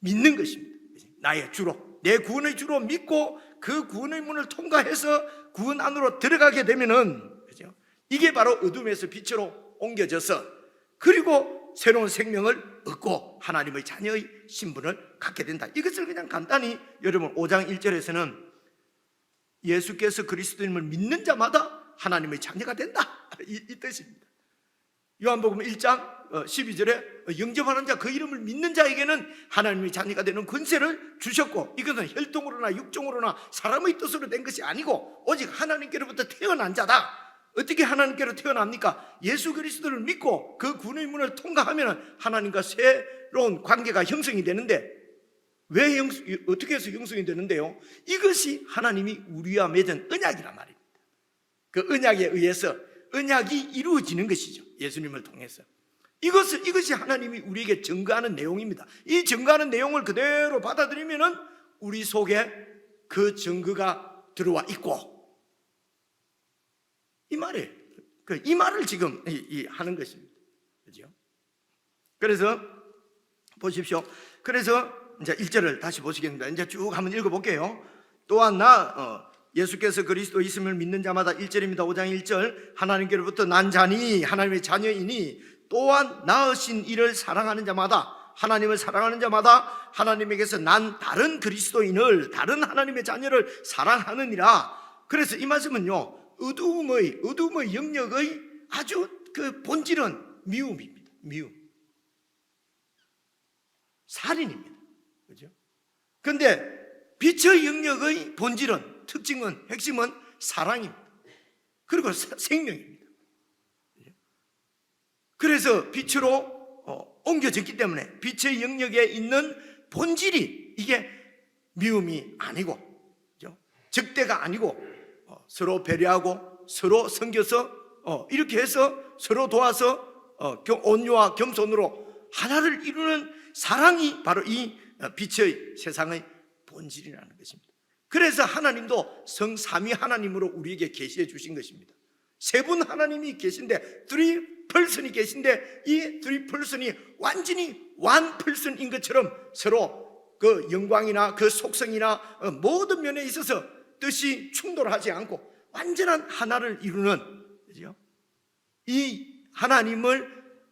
믿는 것입니다. 나의 주로, 내 구원의 주로 믿고 그 구원의 문을 통과해서 구원 안으로 들어가게 되면은, 이게 바로 어둠에서 빛으로 옮겨져서, 그리고 새로운 생명을 얻고 하나님의 자녀의 신분을 갖게 된다. 이것을 그냥 간단히 여러분 5장 1절에서는 예수께서 그리스도님을 믿는 자마다 하나님의 자녀가 된다, 이 뜻입니다. 요한복음 1장 12절에 영접하는 자, 그 이름을 믿는 자에게는 하나님의 자녀가 되는 권세를 주셨고, 이것은 혈통으로나 육종으로나 사람의 뜻으로 된 것이 아니고 오직 하나님께로부터 태어난 자다. 어떻게 하나님께로 태어납니까? 예수 그리스도를 믿고 그 구원의 문을 통과하면 하나님과 새로운 관계가 형성이 되는데, 어떻게 해서 형성이 되는데요? 이것이 하나님이 우리와 맺은 언약이란 말입니다. 그 언약에 의해서 언약이 이루어지는 것이죠. 예수님을 통해서. 이것이 하나님이 우리에게 증거하는 내용입니다. 이 증거하는 내용을 그대로 받아들이면은 우리 속에 그 증거가 들어와 있고, 이 말이에요. 이 말을 지금 하는 것입니다. 그죠? 그래서 보십시오. 그래서 이제 1절을 다시 보시겠습니다. 이제 쭉 한번 읽어볼게요. 또한 예수께서 그리스도 있음을 믿는 자마다, 1절입니다. 5장 1절, 하나님께로부터 난 자니, 하나님의 자녀이니, 또한 낳으신 이를 사랑하는 자마다, 하나님을 사랑하는 자마다 하나님에게서 난 다른 그리스도인을, 다른 하나님의 자녀를 사랑하느니라. 그래서 이 말씀은요, 어두움의 영역의 아주 그 본질은 미움입니다. 미움. 살인입니다. 그죠? 근데 빛의 영역의 본질은, 특징은, 핵심은 사랑입니다. 그리고 생명입니다. 그래서 빛으로 옮겨졌기 때문에 빛의 영역에 있는 본질이 이게 미움이 아니고, 그죠? 적대가 아니고, 서로 배려하고 서로 섬겨서 이렇게 해서 서로 도와서 온유와 겸손으로 하나를 이루는 사랑이 바로 이 빛의 세상의 본질이라는 것입니다. 그래서 하나님도 성삼위 하나님으로 우리에게 계시해 주신 것입니다. 세 분 하나님이 계신데, 3person이 계신데, 이 3person이 완전히 one person인 것처럼 서로 그 영광이나 그 속성이나 모든 면에 있어서 뜻이 충돌하지 않고 완전한 하나를 이루는, 그죠? 이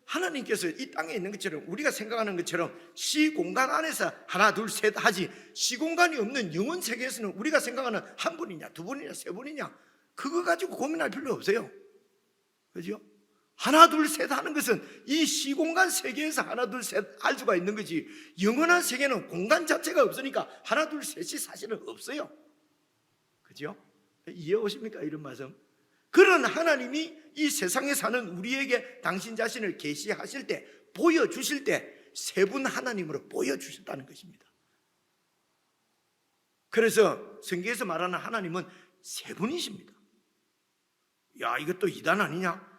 하나님께서 이 땅에 있는 것처럼, 우리가 생각하는 것처럼 시공간 안에서 하나 둘 셋 하지, 시공간이 없는 영혼 세계에서는 우리가 생각하는 한 분이냐 두 분이냐 세 분이냐 그거 가지고 고민할 필요 없어요. 그죠? 하나 둘 셋 하는 것은 이 시공간 세계에서 하나 둘 셋 할 수가 있는 거지, 영원한 세계는 공간 자체가 없으니까 하나 둘 셋이 사실은 없어요. 그죠? 이해 오십니까? 이런 말씀. 그런 하나님이 이 세상에 사는 우리에게 당신 자신을 계시하실 때, 보여주실 때 세 분 하나님으로 보여주셨다는 것입니다. 그래서 성경에서 말하는 하나님은 세 분이십니다. 야, 이것도 이단 아니냐?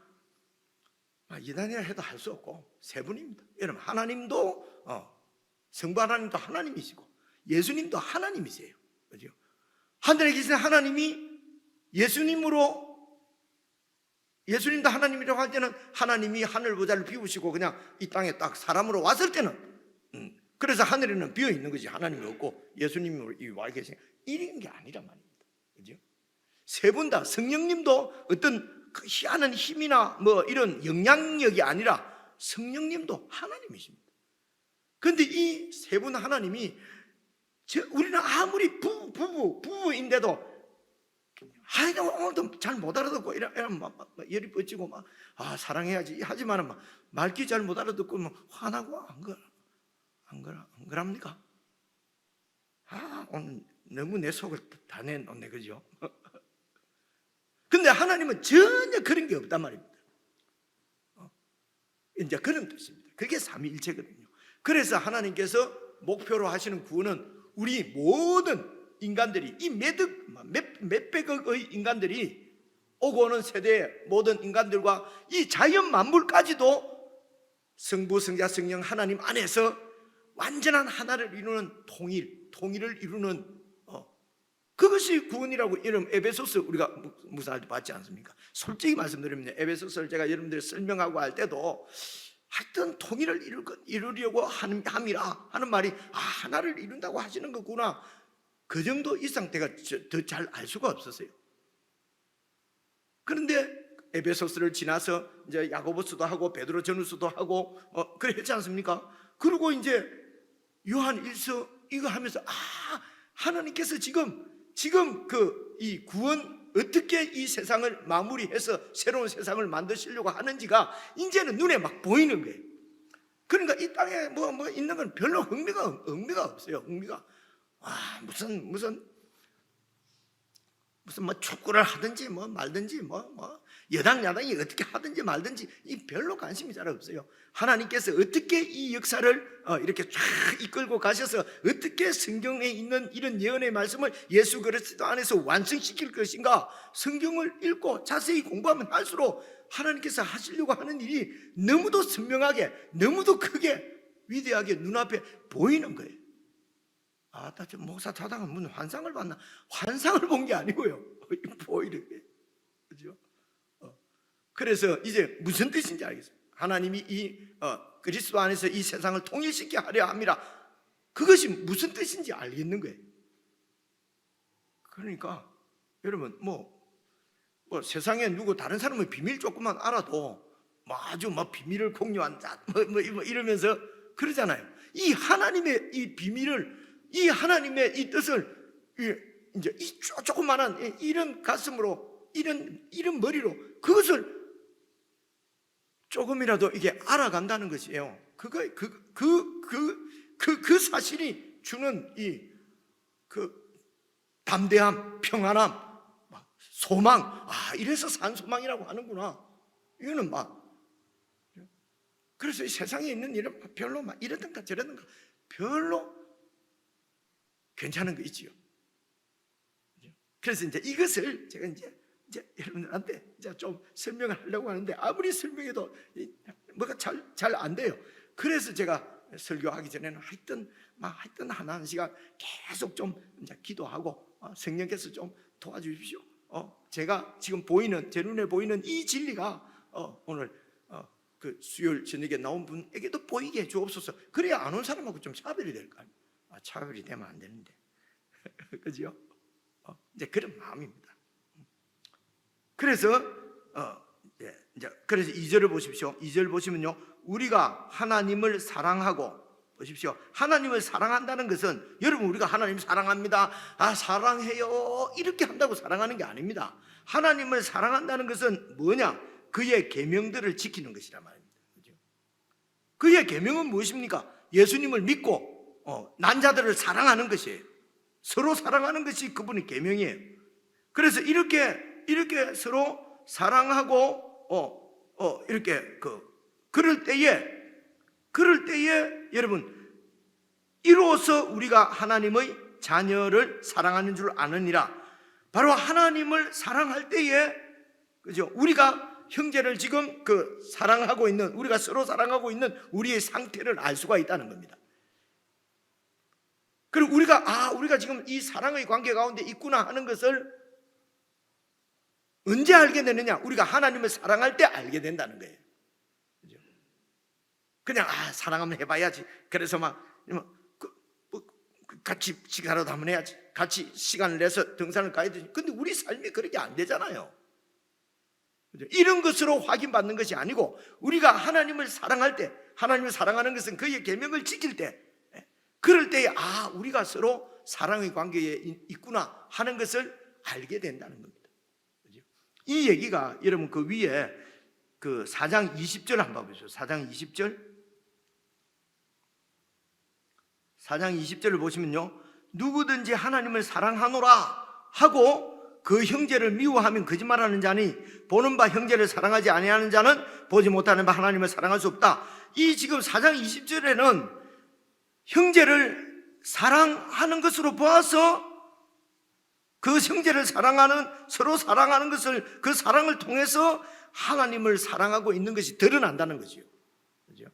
이단이라 해도 할 수 없고 세 분입니다. 여러분, 하나님도 성부 하나님도 하나님이시고 예수님도 하나님이세요. 그죠? 하늘에 계신 하나님이 예수님도 하나님이라고 할 때는 하나님이 하늘 보좌를 비우시고 그냥 이 땅에 딱 사람으로 왔을 때는, 그래서 하늘에는 비어 있는 거지, 하나님이 없고 예수님이 와 계신, 이런 게 아니란 말입니다. 그죠? 세 분 다, 성령님도 어떤 그 희한한 힘이나 뭐 이런 영향력이 아니라 성령님도 하나님이십니다. 그런데 이 세 분 하나님이, 우리는 아무리 부부인데도 오늘도 잘 못 알아듣고 이러면 막 열이 뻗치고 막 사랑해야지 하지만 막 말귀 잘 못 알아듣고 막 화나고 안 그럽니까? 오늘 너무 내 속을 다 내놓네, 그죠? 근데 하나님은 전혀 그런 게 없단 말입니다. 이제 그런 뜻입니다. 그게 삼위일체거든요. 그래서 하나님께서 목표로 하시는 구원은 우리 모든 인간들이, 이 몇백억의 인간들이, 오고 오는 세대의 모든 인간들과 이 자연 만물까지도 성부, 성자, 성령 하나님 안에서 완전한 하나를 이루는 통일을 이루는 그것이 구원이라고. 여러분, 에베소서 우리가 무사할 때 봤지 않습니까? 솔직히 말씀드리면 에베소서를 제가 여러분들 설명하고 할 때도 하여튼 통일을 이루려고 함이라 하는 말이, 하나를 이룬다고 하시는 거구나, 그 정도 이상 내가 더 잘 알 수가 없었어요. 그런데 에베소서를 지나서 이제 야고보서도 하고 베드로 전후서도 하고 그래 했지 않습니까? 그리고 이제 요한 1서 이거 하면서 하나님께서 지금 이 구원, 어떻게 이 세상을 마무리해서 새로운 세상을 만드시려고 하는지가 이제는 눈에 막 보이는 거예요. 그러니까 이 땅에 뭐 있는 건 별로 흥미가 없어요. 흥미가 무슨 뭐 축구를 하든지 뭐 말든지 뭐 여당 야당이 어떻게 하든지 말든지 이 별로 관심이 잘 없어요. 하나님께서 어떻게 이 역사를 이렇게 쫙 이끌고 가셔서 어떻게 성경에 있는 이런 예언의 말씀을 예수 그리스도 안에서 완성시킬 것인가, 성경을 읽고 자세히 공부하면 할수록 하나님께서 하시려고 하는 일이 너무도 선명하게, 너무도 크게, 위대하게 눈앞에 보이는 거예요. 저 목사 타다가 무슨 환상을 봤나? 환상을 본 게 아니고요, 보이는 게. 그죠? 그래서 이제 무슨 뜻인지 알겠어요. 하나님이 이 그리스도 안에서 이 세상을 통일시켜 하려 합니다. 그것이 무슨 뜻인지 알겠는 거예요. 그러니까 여러분, 뭐 세상에 누구 다른 사람의 비밀 조금만 알아도 아주 비밀을 공유한다 뭐 이러면서 그러잖아요. 이 하나님의 이 비밀을, 이 하나님의 이 뜻을 이제 이 조그만한 이런 가슴으로, 이런 머리로 그것을 조금이라도 이게 알아간다는 것이에요. 그 사실이 주는 그 담대함, 평안함, 소망. 이래서 산소망이라고 하는구나. 이거는 그래서 이 세상에 있는 일은 별로 이러든가 저러든가 별로 괜찮은 거 있지요. 그래서 이제 이것을 제가 이제 여러분들한테 이제 좀 설명을 하려고 하는데 아무리 설명해도 뭐가 잘 안 돼요. 그래서 제가 설교하기 전에는 하여튼 한 시간 계속 좀 이제 기도하고 성령께서 좀 도와주십시오. 제가 지금 보이는, 제 눈에 보이는 이 진리가 오늘 그 수요일 저녁에 나온 분에게도 보이게 해 주옵소서. 그래야 안 온 사람하고 좀 차별이 될 거 아니에요. 차별이 되면 안 되는데 그죠? 이제 그런 마음입니다. 그래서 그래서 2절을 보십시오. 2절 보시면요, 우리가 하나님을 사랑하고, 보십시오, 하나님을 사랑한다는 것은 여러분 우리가 하나님 사랑합니다, 사랑해요 이렇게 한다고 사랑하는 게 아닙니다. 하나님을 사랑한다는 것은 뭐냐? 그의 계명들을 지키는 것이란 말입니다. 그의 계명은 무엇입니까? 예수님을 믿고 난 자들을 사랑하는 것이에요. 서로 사랑하는 것이 그분의 계명이에요. 그래서 이렇게 서로 사랑하고 이렇게 그럴 때에 여러분 이로써 우리가 하나님의 자녀를 사랑하는 줄 아느니라. 바로 하나님을 사랑할 때에, 그죠? 우리가 형제를 지금 사랑하고 있는, 우리가 서로 사랑하고 있는 우리의 상태를 알 수가 있다는 겁니다. 그리고 우리가 지금 이 사랑의 관계 가운데 있구나 하는 것을 언제 알게 되느냐? 우리가 하나님을 사랑할 때 알게 된다는 거예요. 그죠? 그냥 사랑하면 해봐야지. 그래서 같이 시간이라도 한번 해야지. 같이 시간을 내서 등산을 가야 되지. 근데 우리 삶이 그렇게 안 되잖아요. 그죠? 이런 것으로 확인받는 것이 아니고 우리가 하나님을 사랑할 때, 하나님을 사랑하는 것은 그의 계명을 지킬 때, 그럴 때에 우리가 서로 사랑의 관계에 있구나 하는 것을 알게 된다는 겁니다. 그죠? 이 얘기가 여러분 그 위에 4장 20절 한번 보세요. 4장 20절. 4장 20절을 보시면요, 누구든지 하나님을 사랑하노라 하고 그 형제를 미워하면 거짓말하는 자니 보는 바 형제를 사랑하지 아니하는 자는 보지 못하는 바 하나님을 사랑할 수 없다. 이 지금 4장 20절에는 형제를 사랑하는 것으로 보아서 그 형제를 사랑하는, 서로 사랑하는 것을, 그 사랑을 통해서 하나님을 사랑하고 있는 것이 드러난다는 거지요. 그죠?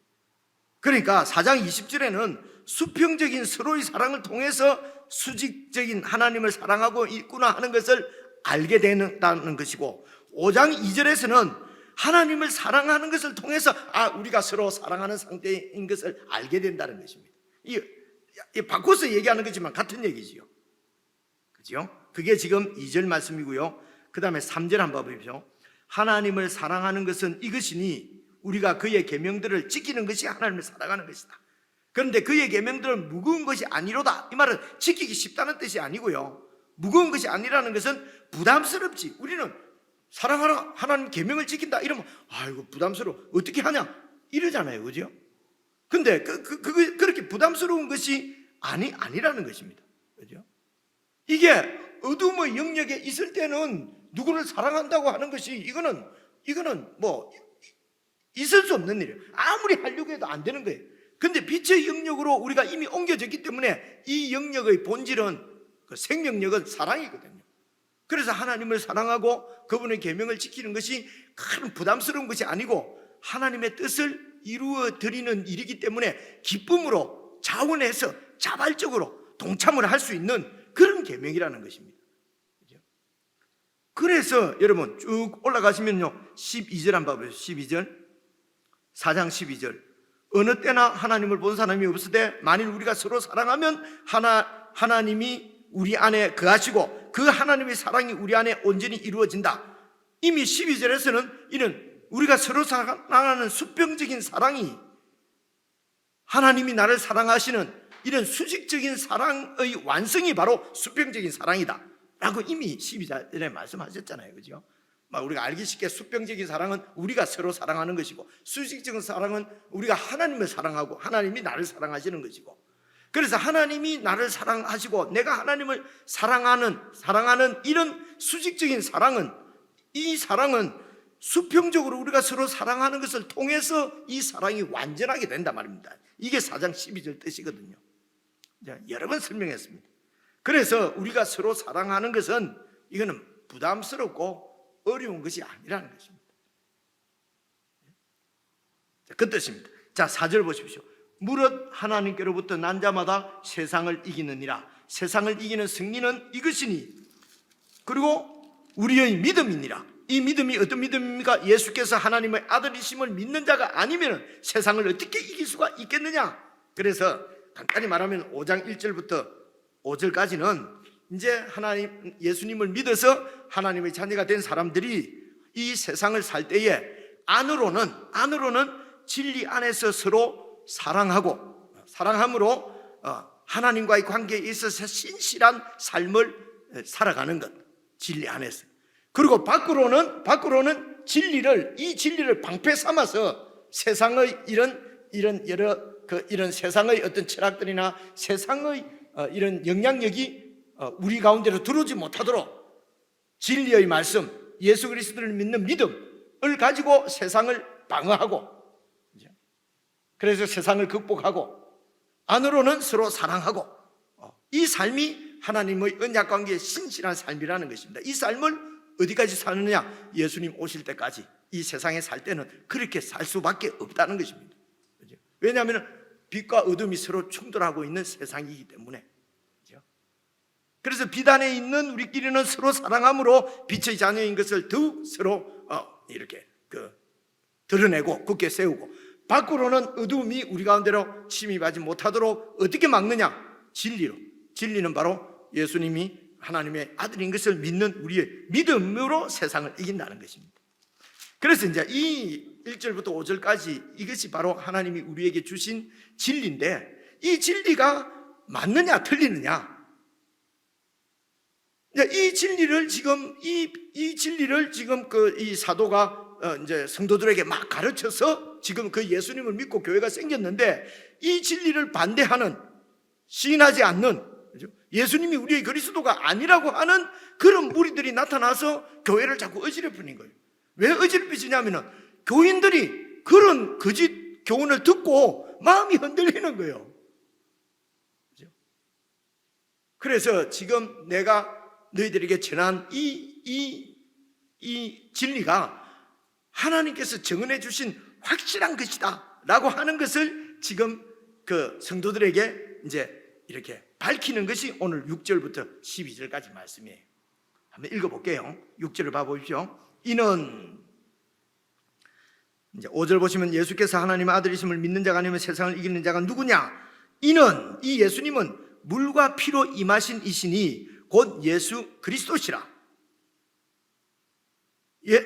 그러니까 4장 20절에는 수평적인 서로의 사랑을 통해서 수직적인 하나님을 사랑하고 있구나 하는 것을 알게 된다는 것이고, 5장 2절에서는 하나님을 사랑하는 것을 통해서 우리가 서로 사랑하는 상태인 것을 알게 된다는 것입니다. 이 바꿔서 얘기하는 거지만 같은 얘기지요. 그죠? 그게 지금 2절 말씀이고요. 그 다음에 3절 한번 보십시오. 하나님을 사랑하는 것은 이것이니 우리가 그의 계명들을 지키는 것이 하나님을 사랑하는 것이다. 그런데 그의 계명들은 무거운 것이 아니로다. 이 말은 지키기 쉽다는 뜻이 아니고요, 무거운 것이 아니라는 것은 부담스럽지. 우리는 사랑하라, 하나님 계명을 지킨다 이러면 이거 부담스러워, 어떻게 하냐 이러잖아요. 그죠? 근데 그렇게 부담스러운 것이 아니라는 것입니다. 그죠? 이게 어둠의 영역에 있을 때는 누구를 사랑한다고 하는 것이 이거는 있을 수 없는 일이에요. 아무리 하려고 해도 안 되는 거예요. 근데 빛의 영역으로 우리가 이미 옮겨졌기 때문에 이 영역의 본질은, 그 생명력은 사랑이거든요. 그래서 하나님을 사랑하고 그분의 계명을 지키는 것이 큰 부담스러운 것이 아니고 하나님의 뜻을 이루어 드리는 일이기 때문에 기쁨으로 자원해서 자발적으로 동참을 할 수 있는 그런 계명이라는 것입니다. 그래서 여러분 쭉 올라가시면요, 12절 한번 봐보세요. 12절, 4장 12절. 어느 때나 하나님을 본 사람이 없으되 만일 우리가 서로 사랑하면 하나님이 우리 안에 거하시고 그 하나님의 사랑이 우리 안에 온전히 이루어진다. 이미 12절에서는 이는 우리가 서로 사랑하는 수평적인 사랑이, 하나님이 나를 사랑하시는 이런 수직적인 사랑의 완성이 바로 수평적인 사랑이다 라고 이미 12절에 말씀하셨잖아요. 그죠? 우리가 알기 쉽게 수평적인 사랑은 우리가 서로 사랑하는 것이고, 수직적인 사랑은 우리가 하나님을 사랑하고 하나님이 나를 사랑하시는 것이고, 그래서 하나님이 나를 사랑하시고 내가 하나님을 사랑하는 이런 수직적인 사랑은, 이 사랑은 수평적으로 우리가 서로 사랑하는 것을 통해서 이 사랑이 완전하게 된단 말입니다. 이게 4장 12절 뜻이거든요. 여러 번 설명했습니다. 그래서 우리가 서로 사랑하는 것은 이거는 부담스럽고 어려운 것이 아니라는 것입니다. 그 뜻입니다. 자, 4절 보십시오. 무릇 하나님께로부터 난 자마다 세상을 이기느니라. 세상을 이기는 승리는 이것이니, 그리고 우리의 믿음이니라. 이 믿음이 어떤 믿음입니까? 예수께서 하나님의 아들이심을 믿는 자가 아니면 세상을 어떻게 이길 수가 있겠느냐. 그래서 간단히 말하면 5장 1절부터 5절까지는 이제 예수님을 믿어서 하나님의 자녀가 된 사람들이 이 세상을 살 때에 안으로는 진리 안에서 서로 사랑함으로 하나님과의 관계에 있어서 신실한 삶을 살아가는 것, 진리 안에서. 그리고 밖으로는 이 진리를 방패 삼아서 세상의 이런 세상의 어떤 철학들이나 세상의 이런 영향력이 우리 가운데로 들어오지 못하도록 진리의 말씀, 예수 그리스도를 믿는 믿음을 가지고 세상을 방어하고, 그래서 세상을 극복하고, 안으로는 서로 사랑하고, 이 삶이 하나님의 언약 관계의 신실한 삶이라는 것입니다. 이 삶을 어디까지 사느냐? 예수님 오실 때까지 이 세상에 살 때는 그렇게 살 수밖에 없다는 것입니다. 왜냐하면 빛과 어둠이 서로 충돌하고 있는 세상이기 때문에. 그래서 비단에 있는 우리끼리는 서로 사랑함으로 빛의 자녀인 것을 더욱 서로 이렇게 드러내고 굳게 세우고, 밖으로는 어둠이 우리 가운데로 침입하지 못하도록 어떻게 막느냐? 진리로. 진리는 바로 예수님이 하나님의 아들인 것을 믿는 우리의 믿음으로 세상을 이긴다는 것입니다. 그래서 이제 이 1절부터 5절까지 이것이 바로 하나님이 우리에게 주신 진리인데, 이 진리가 맞느냐 틀리느냐, 이 진리를 지금 이 사도가 이제 성도들에게 막 가르쳐서 지금 그 예수님을 믿고 교회가 생겼는데, 이 진리를 반대하는, 시인하지 않는, 예수님이 우리의 그리스도가 아니라고 하는 그런 무리들이 나타나서 교회를 자꾸 어지럽히는 거예요. 왜 어지럽히시냐면은 교인들이 그런 거짓 교훈을 듣고 마음이 흔들리는 거예요. 그래서 지금 내가 너희들에게 전한 이 진리가 하나님께서 정언해 주신 확실한 것이다 라고 하는 것을 지금 그 성도들에게 이제 이렇게 밝히는 것이 오늘 6절부터 12절까지 말씀이에요. 한번 읽어볼게요. 6절을 봐보십시오. 이는, 이제 5절 보시면 예수께서 하나님의 아들이심을 믿는 자가 아니면 세상을 이기는 자가 누구냐? 이는, 이 예수님은 물과 피로 임하신 이시니 곧 예수 그리스도시라.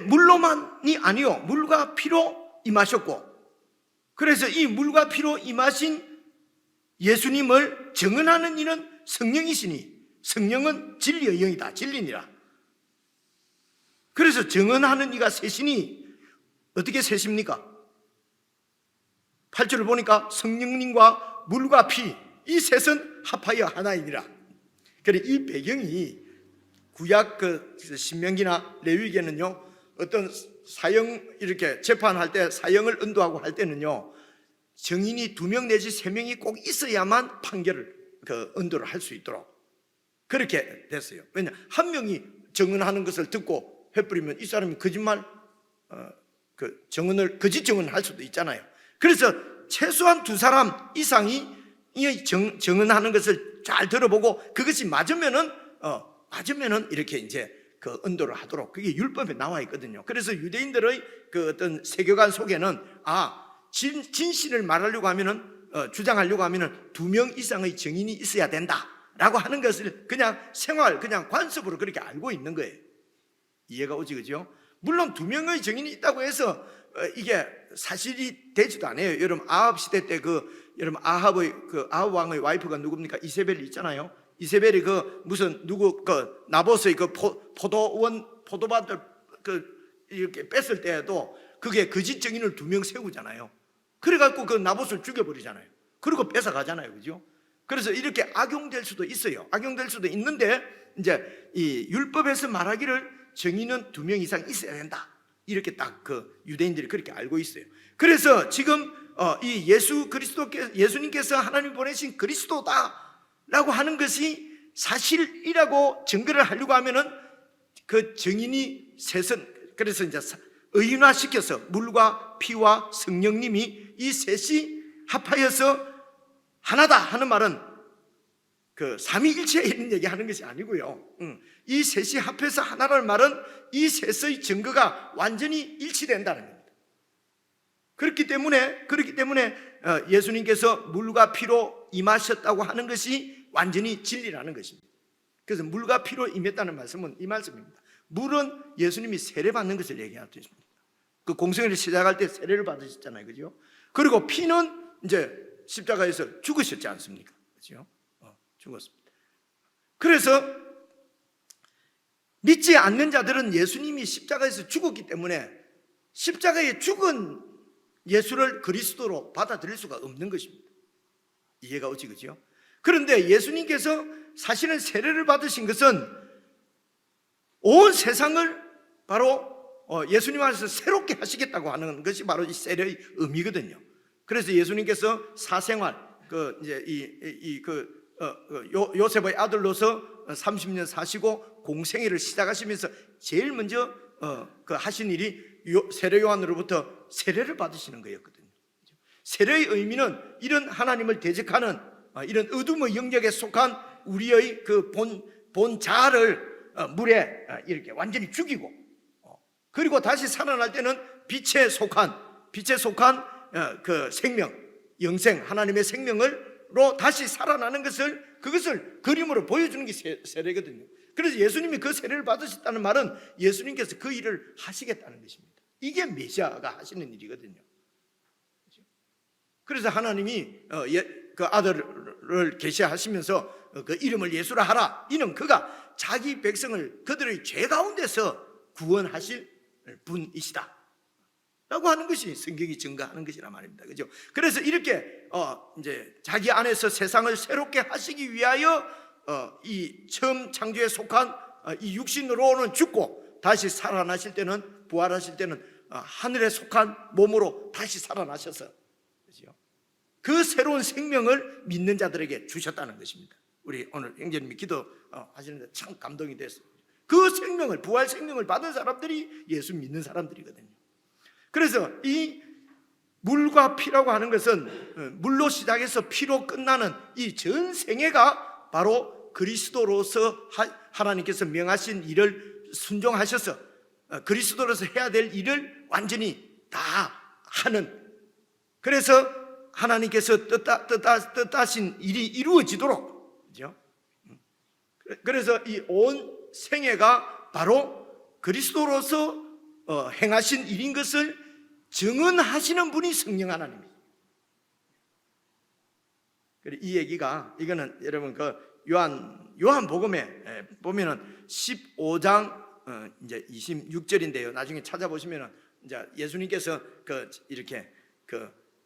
물로만이 아니요, 물과 피로 임하셨고, 그래서 이 물과 피로 임하신 예수님을 증언하는 이는 성령이시니, 성령은 진리의 영이다, 진리니라. 그래서 증언하는 이가 셋이니 어떻게 셋입니까? 8절을 보니까 성령님과 물과 피, 이 셋은 합하여 하나이니라. 그래, 이 배경이 구약 신명기나 레위기에는요, 어떤 사형 이렇게 재판할 때 사형을 언도하고 할 때는요, 증인이 2명 내지 3명이 꼭 있어야만 판결을 언도를 할 수 있도록 그렇게 됐어요. 왜냐, 한 명이 증언하는 것을 듣고 해버리면 이 사람이 거짓말 거짓 증언을 할 수도 있잖아요. 그래서 최소한 2사람 이상이 증언하는 것을 잘 들어보고 그것이 맞으면은 이렇게 이제 그 언도를 하도록, 그게 율법에 나와 있거든요. 그래서 유대인들의 그 어떤 세계관 속에는 진실을 말하려고 하면은 주장하려고 하면은 2명 이상의 증인이 있어야 된다라고 하는 것을 그냥 그냥 관습으로 그렇게 알고 있는 거예요. 이해가 오지, 그죠? 물론 2명의 증인이 있다고 해서 이게 사실이 되지도 않아요. 여러분 아합 시대 때 여러분 아합 왕의 와이프가 누굽니까? 이세벨이 있잖아요. 이세벨이 나봇의 포도밭을 이렇게 뺐을 때에도 그게 거짓 증인을 2명 세우잖아요. 그래갖고 그 나봇을 죽여버리잖아요. 그리고 뺏어가잖아요. 그죠? 그래서 이렇게 악용될 수도 있어요. 악용될 수도 있는데, 이제 이 율법에서 말하기를 증인은 2명 이상 있어야 된다. 이렇게 딱 그 유대인들이 그렇게 알고 있어요. 그래서 지금 이 예수님께서 하나님 보내신 그리스도다라고 하는 것이 사실이라고 증거를 하려고 하면은 그 증인이 그래서 이제 의인화시켜서 물과 피와 성령님이 이 셋이 합하여서 하나다 하는 말은 그 삼위일체에 있는 얘기 하는 것이 아니고요. 이 셋이 합해서 하나라는 말은 이 셋의 증거가 완전히 일치된다는 겁니다. 그렇기 때문에 예수님께서 물과 피로 임하셨다고 하는 것이 완전히 진리라는 것입니다. 그래서 물과 피로 임했다는 말씀은 이 말씀입니다. 물은 예수님이 세례받는 것을 얘기하고 있습니다. 그 공생애를 시작할 때 세례를 받으셨잖아요. 그죠? 그리고 피는 이제 십자가에서 죽으셨지 않습니까? 그죠? 죽었습니다. 그래서 믿지 않는 자들은 예수님이 십자가에서 죽었기 때문에 십자가에 죽은 예수를 그리스도로 받아들일 수가 없는 것입니다. 이해가 오지, 그죠? 그런데 예수님께서 사실은 세례를 받으신 것은 온 세상을 바로 예수님 안에서 새롭게 하시겠다고 하는 것이 바로 이 세례의 의미거든요. 그래서 예수님께서 사생활, 요셉의 아들로서 30년 사시고 공생애를 시작하시면서 제일 먼저 하신 일이 세례 요한으로부터 세례를 받으시는 거였거든요. 세례의 의미는 이런 하나님을 대적하는 이런 어둠의 영역에 속한 우리의 그 본 자아를 물에 이렇게 완전히 죽이고, 그리고 다시 살아날 때는 빛에 속한 그 생명, 영생, 하나님의 생명으로 다시 살아나는 그것을 그림으로 보여주는 게 세례거든요. 그래서 예수님이 그 세례를 받으셨다는 말은 예수님께서 그 일을 하시겠다는 것입니다. 이게 메시아가 하시는 일이거든요. 그래서 하나님이 그 아들을 계시하시면서 그 이름을 예수라 하라. 이는 그가 자기 백성을 그들의 죄 가운데서 구원하실 분이시다 라고 하는 것이 성경이 증거하는 것이란 말입니다. 그죠? 그래서 이렇게 이제 자기 안에서 세상을 새롭게 하시기 위하여 이 처음 창조에 속한 이 육신으로는 죽고 다시 살아나실 때는, 부활하실 때는 하늘에 속한 몸으로 다시 살아나셔서, 그죠? 그 새로운 생명을 믿는 자들에게 주셨다는 것입니다. 우리 오늘 형제님이 기도 하시는데 참 감동이 됐어요. 그 생명을, 부활 생명을 받은 사람들이 예수 믿는 사람들이거든요. 그래서 이 물과 피라고 하는 것은 물로 시작해서 피로 끝나는 이 전 생애가 바로 그리스도로서 하나님께서 명하신 일을 순종하셔서 그리스도로서 해야 될 일을 완전히 다 하는, 그래서 하나님께서 뜻하신 일이 이루어지도록, 그죠? 그래서 이 온 생애가 바로 그리스도로서 행하신 일인 것을 증언하시는 분이 성령 하나님이에요. 이 얘기가, 이거는 여러분 그 요한복음에 보면은 15장 이제 26절인데요. 나중에 찾아보시면은 이제 예수님께서 이렇게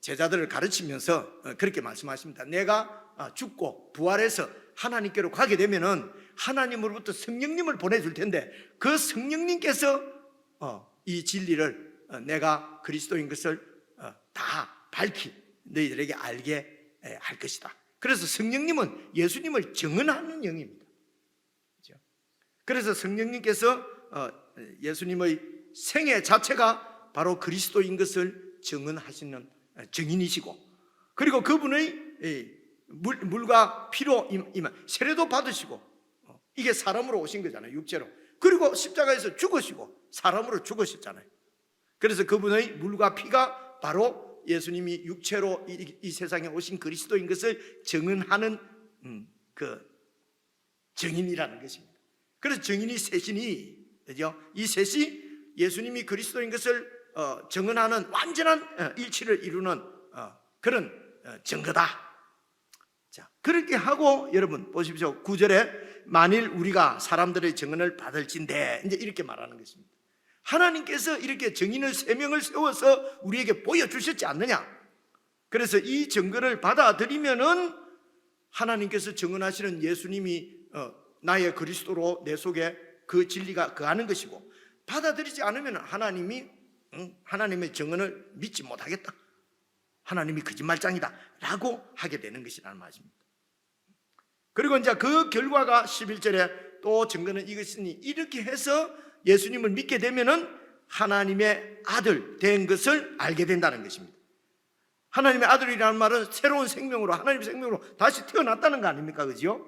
제자들을 가르치면서 그렇게 말씀하십니다. 내가 죽고 부활해서 하나님께로 가게 되면은 하나님으로부터 성령님을 보내줄 텐데 그 성령님께서 이 진리를 내가 그리스도인 것을 다 밝히 너희들에게 알게 할 것이다. 그래서 성령님은 예수님을 증언하는 영입니다. 그렇죠? 그래서 성령님께서 예수님의 생애 자체가 바로 그리스도인 것을 증언하시는 증인이시고, 그리고 그분의 물과 피로 세례도 받으시고, 이게 사람으로 오신 거잖아요. 육체로. 그리고 십자가에서 죽으시고 사람으로 죽으셨잖아요. 그래서 그분의 물과 피가 바로 예수님이 육체로 이 세상에 오신 그리스도인 것을 증언하는 그 증인이라는 것입니다. 그래서 증인이 셋이니, 그죠? 이 셋이 예수님이 그리스도인 것을 증언하는 완전한 일치를 이루는 그런 증거다. 자, 그렇게 하고 여러분 보십시오. 9절에 만일 우리가 사람들의 증언을 받을진대, 이제 이렇게 말하는 것입니다. 하나님께서 이렇게 증인을 3명을 세워서 우리에게 보여주셨지 않느냐. 그래서 이 증거를 받아들이면은 하나님께서 증언하시는 예수님이 나의 그리스도로 내 속에 그 진리가 거하는 것이고, 받아들이지 않으면 하나님의 증언을 믿지 못하겠다, 하나님이 거짓말장이다 라고 하게 되는 것이라는 말입니다. 그리고 이제 그 결과가 11절에 또 증거는 이것이니 이렇게 해서 예수님을 믿게 되면은 하나님의 아들 된 것을 알게 된다는 것입니다. 하나님의 아들이라는 말은 새로운 생명으로, 하나님의 생명으로 다시 태어났다는 거 아닙니까? 그죠?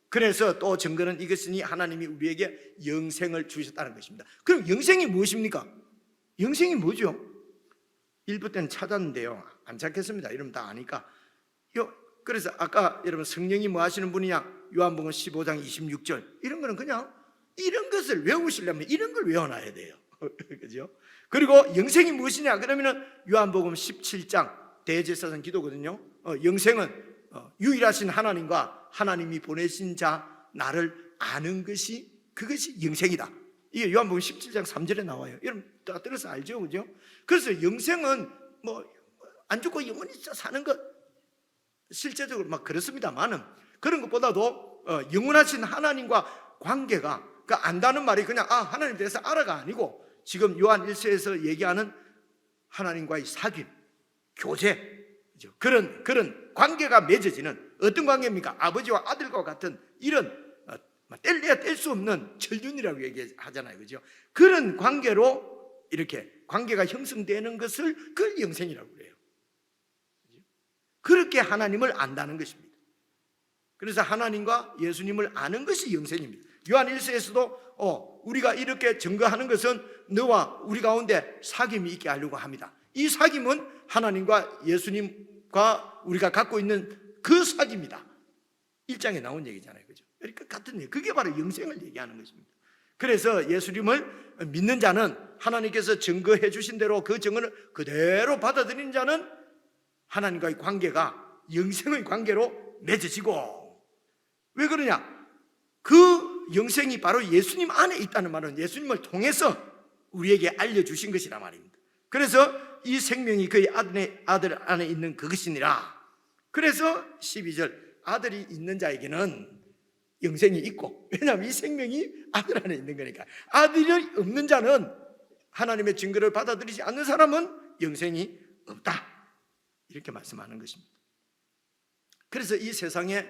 그래서 또 증거는 이것이니 하나님이 우리에게 영생을 주셨다는 것입니다. 그럼 영생이 무엇입니까? 영생이 뭐죠? 1부 때는 찾았는데요, 안 찾겠습니다. 이러면 다 아니까. 그래서 아까 여러분 성령이 뭐 하시는 분이냐, 요한복음 15장 26절, 이런 거는 그냥 이런 것을 외우시려면 이런 걸 외워놔야 돼요. 그죠? 그리고 영생이 무엇이냐 그러면은 요한복음 17장 대제사장 기도거든요. 영생은 유일하신 하나님과 하나님이 보내신 자 나를 아는 것이, 그것이 영생이다. 이게 요한복음 17장 3절에 나와요. 여러분 다 들어서 알죠? 그죠? 그래서 영생은 뭐 안 죽고 영원히 사는 것, 실제적으로 막 그렇습니다만은, 그런 것보다도 영원하신 하나님과 관계가, 그 안다는 말이 그냥 하나님 대해서 알아가 아니고, 지금 요한 1서에서 얘기하는 하나님과의 사귐, 교제, 그런 관계가 맺어지는 어떤 관계입니까? 아버지와 아들과 같은 이런 뗄래야 뗄 수 없는 천륜이라고 얘기하잖아요. 그죠? 그런 관계로 이렇게 관계가 형성되는 것을 그걸 영생이라고 그래요. 그렇게 하나님을 안다는 것입니다. 그래서 하나님과 예수님을 아는 것이 영생입니다. 요한 1서에서도 우리가 이렇게 증거하는 것은 너와 우리 가운데 사귐이 있게 하려고 합니다. 이 사귐은 하나님과 예수님과 우리가 갖고 있는 그 사귐이다. 1장에 나온 얘기잖아요. 그죠? 그러니까 같은 얘기. 그게 바로 영생을 얘기하는 것입니다. 그래서 예수님을 믿는 자는 하나님께서 증거해 주신 대로 그 증거를 그대로 받아들이는 자는 하나님과의 관계가 영생의 관계로 맺어지고, 왜 그러냐? 그 영생이 바로 예수님 안에 있다는 말은 예수님을 통해서 우리에게 알려주신 것이란 말입니다. 그래서 이 생명이 그의 아들 안에 있는 그것이니라. 그래서 12절, 아들이 있는 자에게는 영생이 있고, 왜냐하면 이 생명이 아들 안에 있는 거니까. 아들이 없는 자는, 하나님의 증거를 받아들이지 않는 사람은 영생이 없다, 이렇게 말씀하는 것입니다. 그래서 이 세상에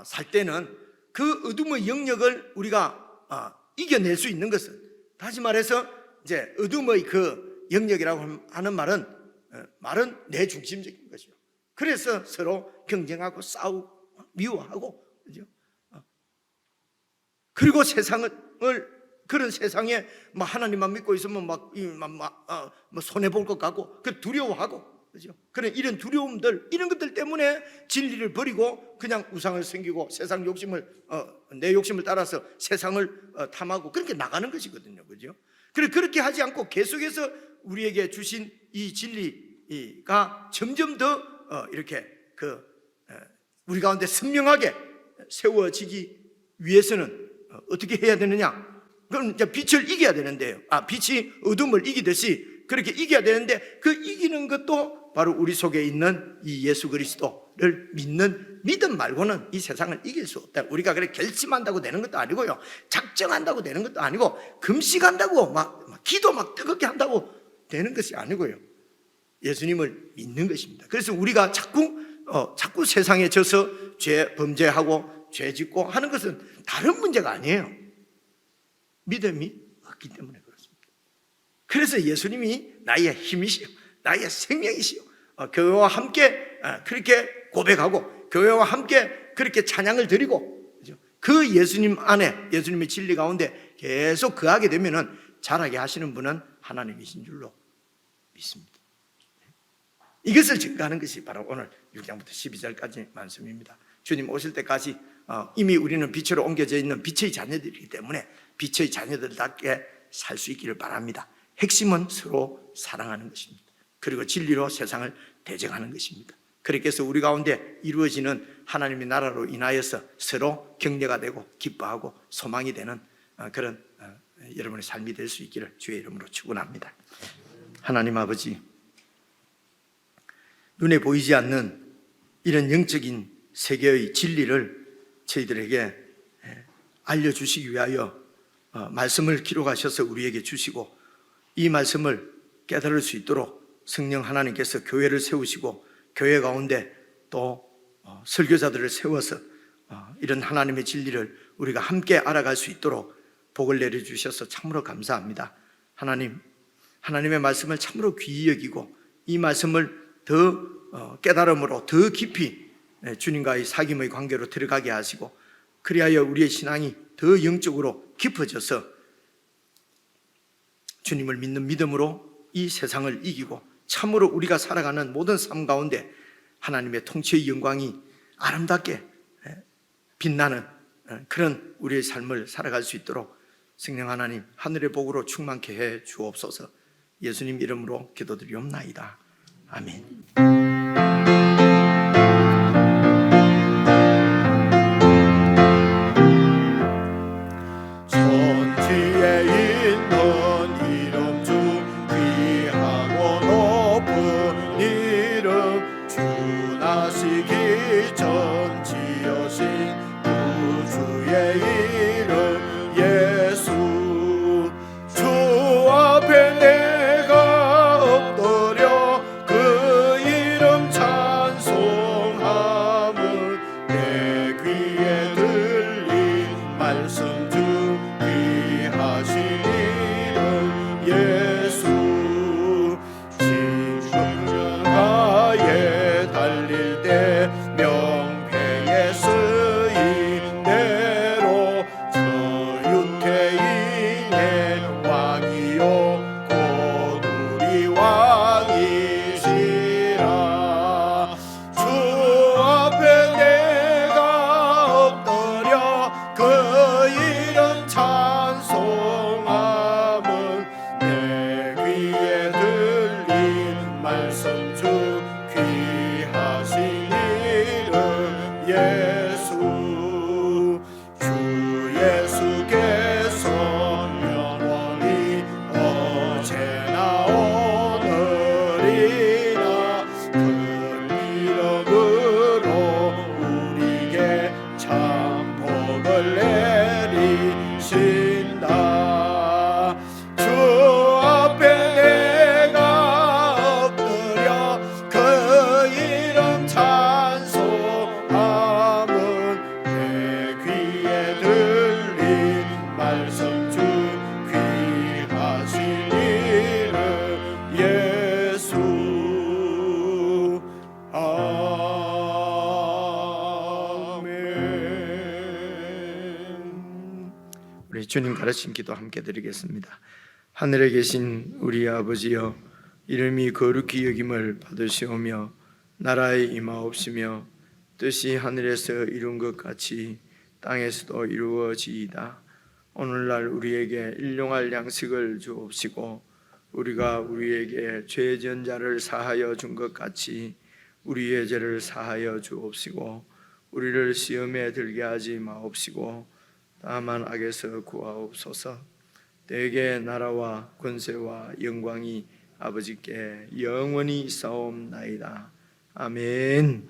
살 때는 그 어둠의 영역을 우리가 이겨낼 수 있는 것은, 다시 말해서 이제 어둠의 그 영역이라고 하는 말은 내 중심적인 것이죠. 그래서 서로 경쟁하고 싸우고 미워하고, 그죠? 그리고 그런 세상에 하나님만 믿고 있으면 손해 볼 것 같고, 그 두려워하고, 그죠? 그런 이런 두려움들, 이런 것들 때문에 진리를 버리고 그냥 우상을 섬기고 세상 욕심을 내 욕심을 따라서 세상을 탐하고 그렇게 나가는 것이거든요. 그죠? 그렇게 하지 않고 계속해서 우리에게 주신 이 진리가 점점 더 이렇게 우리 가운데 선명하게 세워지기 위해서는 어떻게 해야 되느냐? 그럼 이제 빛을 이겨야 되는데요. 빛이 어둠을 이기듯이 그렇게 이겨야 되는데, 그 이기는 것도 바로 우리 속에 있는 이 예수 그리스도를 믿는 믿음 말고는 이 세상을 이길 수 없다. 우리가 그래 결심한다고 되는 것도 아니고요, 작정한다고 되는 것도 아니고, 금식한다고 기도 뜨겁게 한다고 되는 것이 아니고요, 예수님을 믿는 것입니다. 그래서 우리가 자꾸 세상에 져서 범죄하고 죄 짓고 하는 것은 다른 문제가 아니에요. 믿음이 없기 때문에 그렇습니다. 그래서 예수님이 나의 힘이시요, 나의 생명이시요, 교회와 함께 그렇게 고백하고 교회와 함께 그렇게 찬양을 드리고, 그 예수님 안에, 예수님의 진리 가운데 계속 거하게 되면은 자라게 하시는 분은 하나님이신 줄로 믿습니다. 이것을 증거하는 것이 바로 오늘 6장부터 12절까지 말씀입니다. 주님 오실 때까지 이미 우리는 빛으로 옮겨져 있는 빛의 자녀들이기 때문에 빛의 자녀들답게 살 수 있기를 바랍니다. 핵심은 서로 사랑하는 것입니다. 그리고 진리로 세상을 대적하는 것입니다. 그렇게 해서 우리 가운데 이루어지는 하나님의 나라로 인하여서 서로 격려가 되고 기뻐하고 소망이 되는 그런 여러분의 삶이 될 수 있기를 주의 이름으로 축원합니다. 하나님 아버지, 눈에 보이지 않는 이런 영적인 세계의 진리를 저희들에게 알려주시기 위하여 말씀을 기록하셔서 우리에게 주시고, 이 말씀을 깨달을 수 있도록 성령 하나님께서 교회를 세우시고 교회 가운데 또 설교자들을 세워서 이런 하나님의 진리를 우리가 함께 알아갈 수 있도록 복을 내려주셔서 참으로 감사합니다. 하나님, 하나님의 말씀을 참으로 귀히 여기고 이 말씀을 더 깨달음으로 더 깊이 주님과의 사귐의 관계로 들어가게 하시고, 그리하여 우리의 신앙이 더 영적으로 깊어져서 주님을 믿는 믿음으로 이 세상을 이기고 참으로 우리가 살아가는 모든 삶 가운데 하나님의 통치의 영광이 아름답게 빛나는 그런 우리의 삶을 살아갈 수 있도록 성령 하나님 하늘의 복으로 충만케 해 주옵소서. 예수님 이름으로 기도드리옵나이다. 아멘. 천지에 있는 이름 중 귀하고 높은 이름, 주 나시기 전 지으신 구주의 이름 예수. 주 앞에 내가 엎드려 그 이름 찬송함은 내 귀에 들린 말씀 중 귀하신 이름 예수. 십자가에 달릴 때 명패에 쓰인 대로 저 유태인의 왕이요 곧 우리 왕이시라. 주 앞에 내가 엎드려 그 이름 찬송함은 내 귀에 들린 말씀 중 귀하신 이름 예수. 주 예수께서 영원히 어제나 오늘이나 그 이름으로 우리에게 참 복을 내리신다. 주 앞에 내가 엎드려 그 이름 찬송함은 내 귀에 들린 말씀 중 귀하신 이름 예수. 아멘. 우리 주님 가르친 기도 함께 드리겠습니다. 하늘에 계신 우리 아버지여, 이름이 거룩히 여김을 받으시오며 나라에 임하옵시며 뜻이 하늘에서 이룬 것 같이 땅에서도 이루어지이다. 오늘날 우리에게 일용할 양식을 주옵시고 우리가 우리에게 죄 지은 자를 사하여 준 것 같이 우리의 죄를 사하여 주옵시고 우리를 시험에 들게 하지 마옵시고 다만 악에서 구하옵소서. 대개 나라와 권세와 영광이 아버지께 영원히 있사옵나이다. 아멘.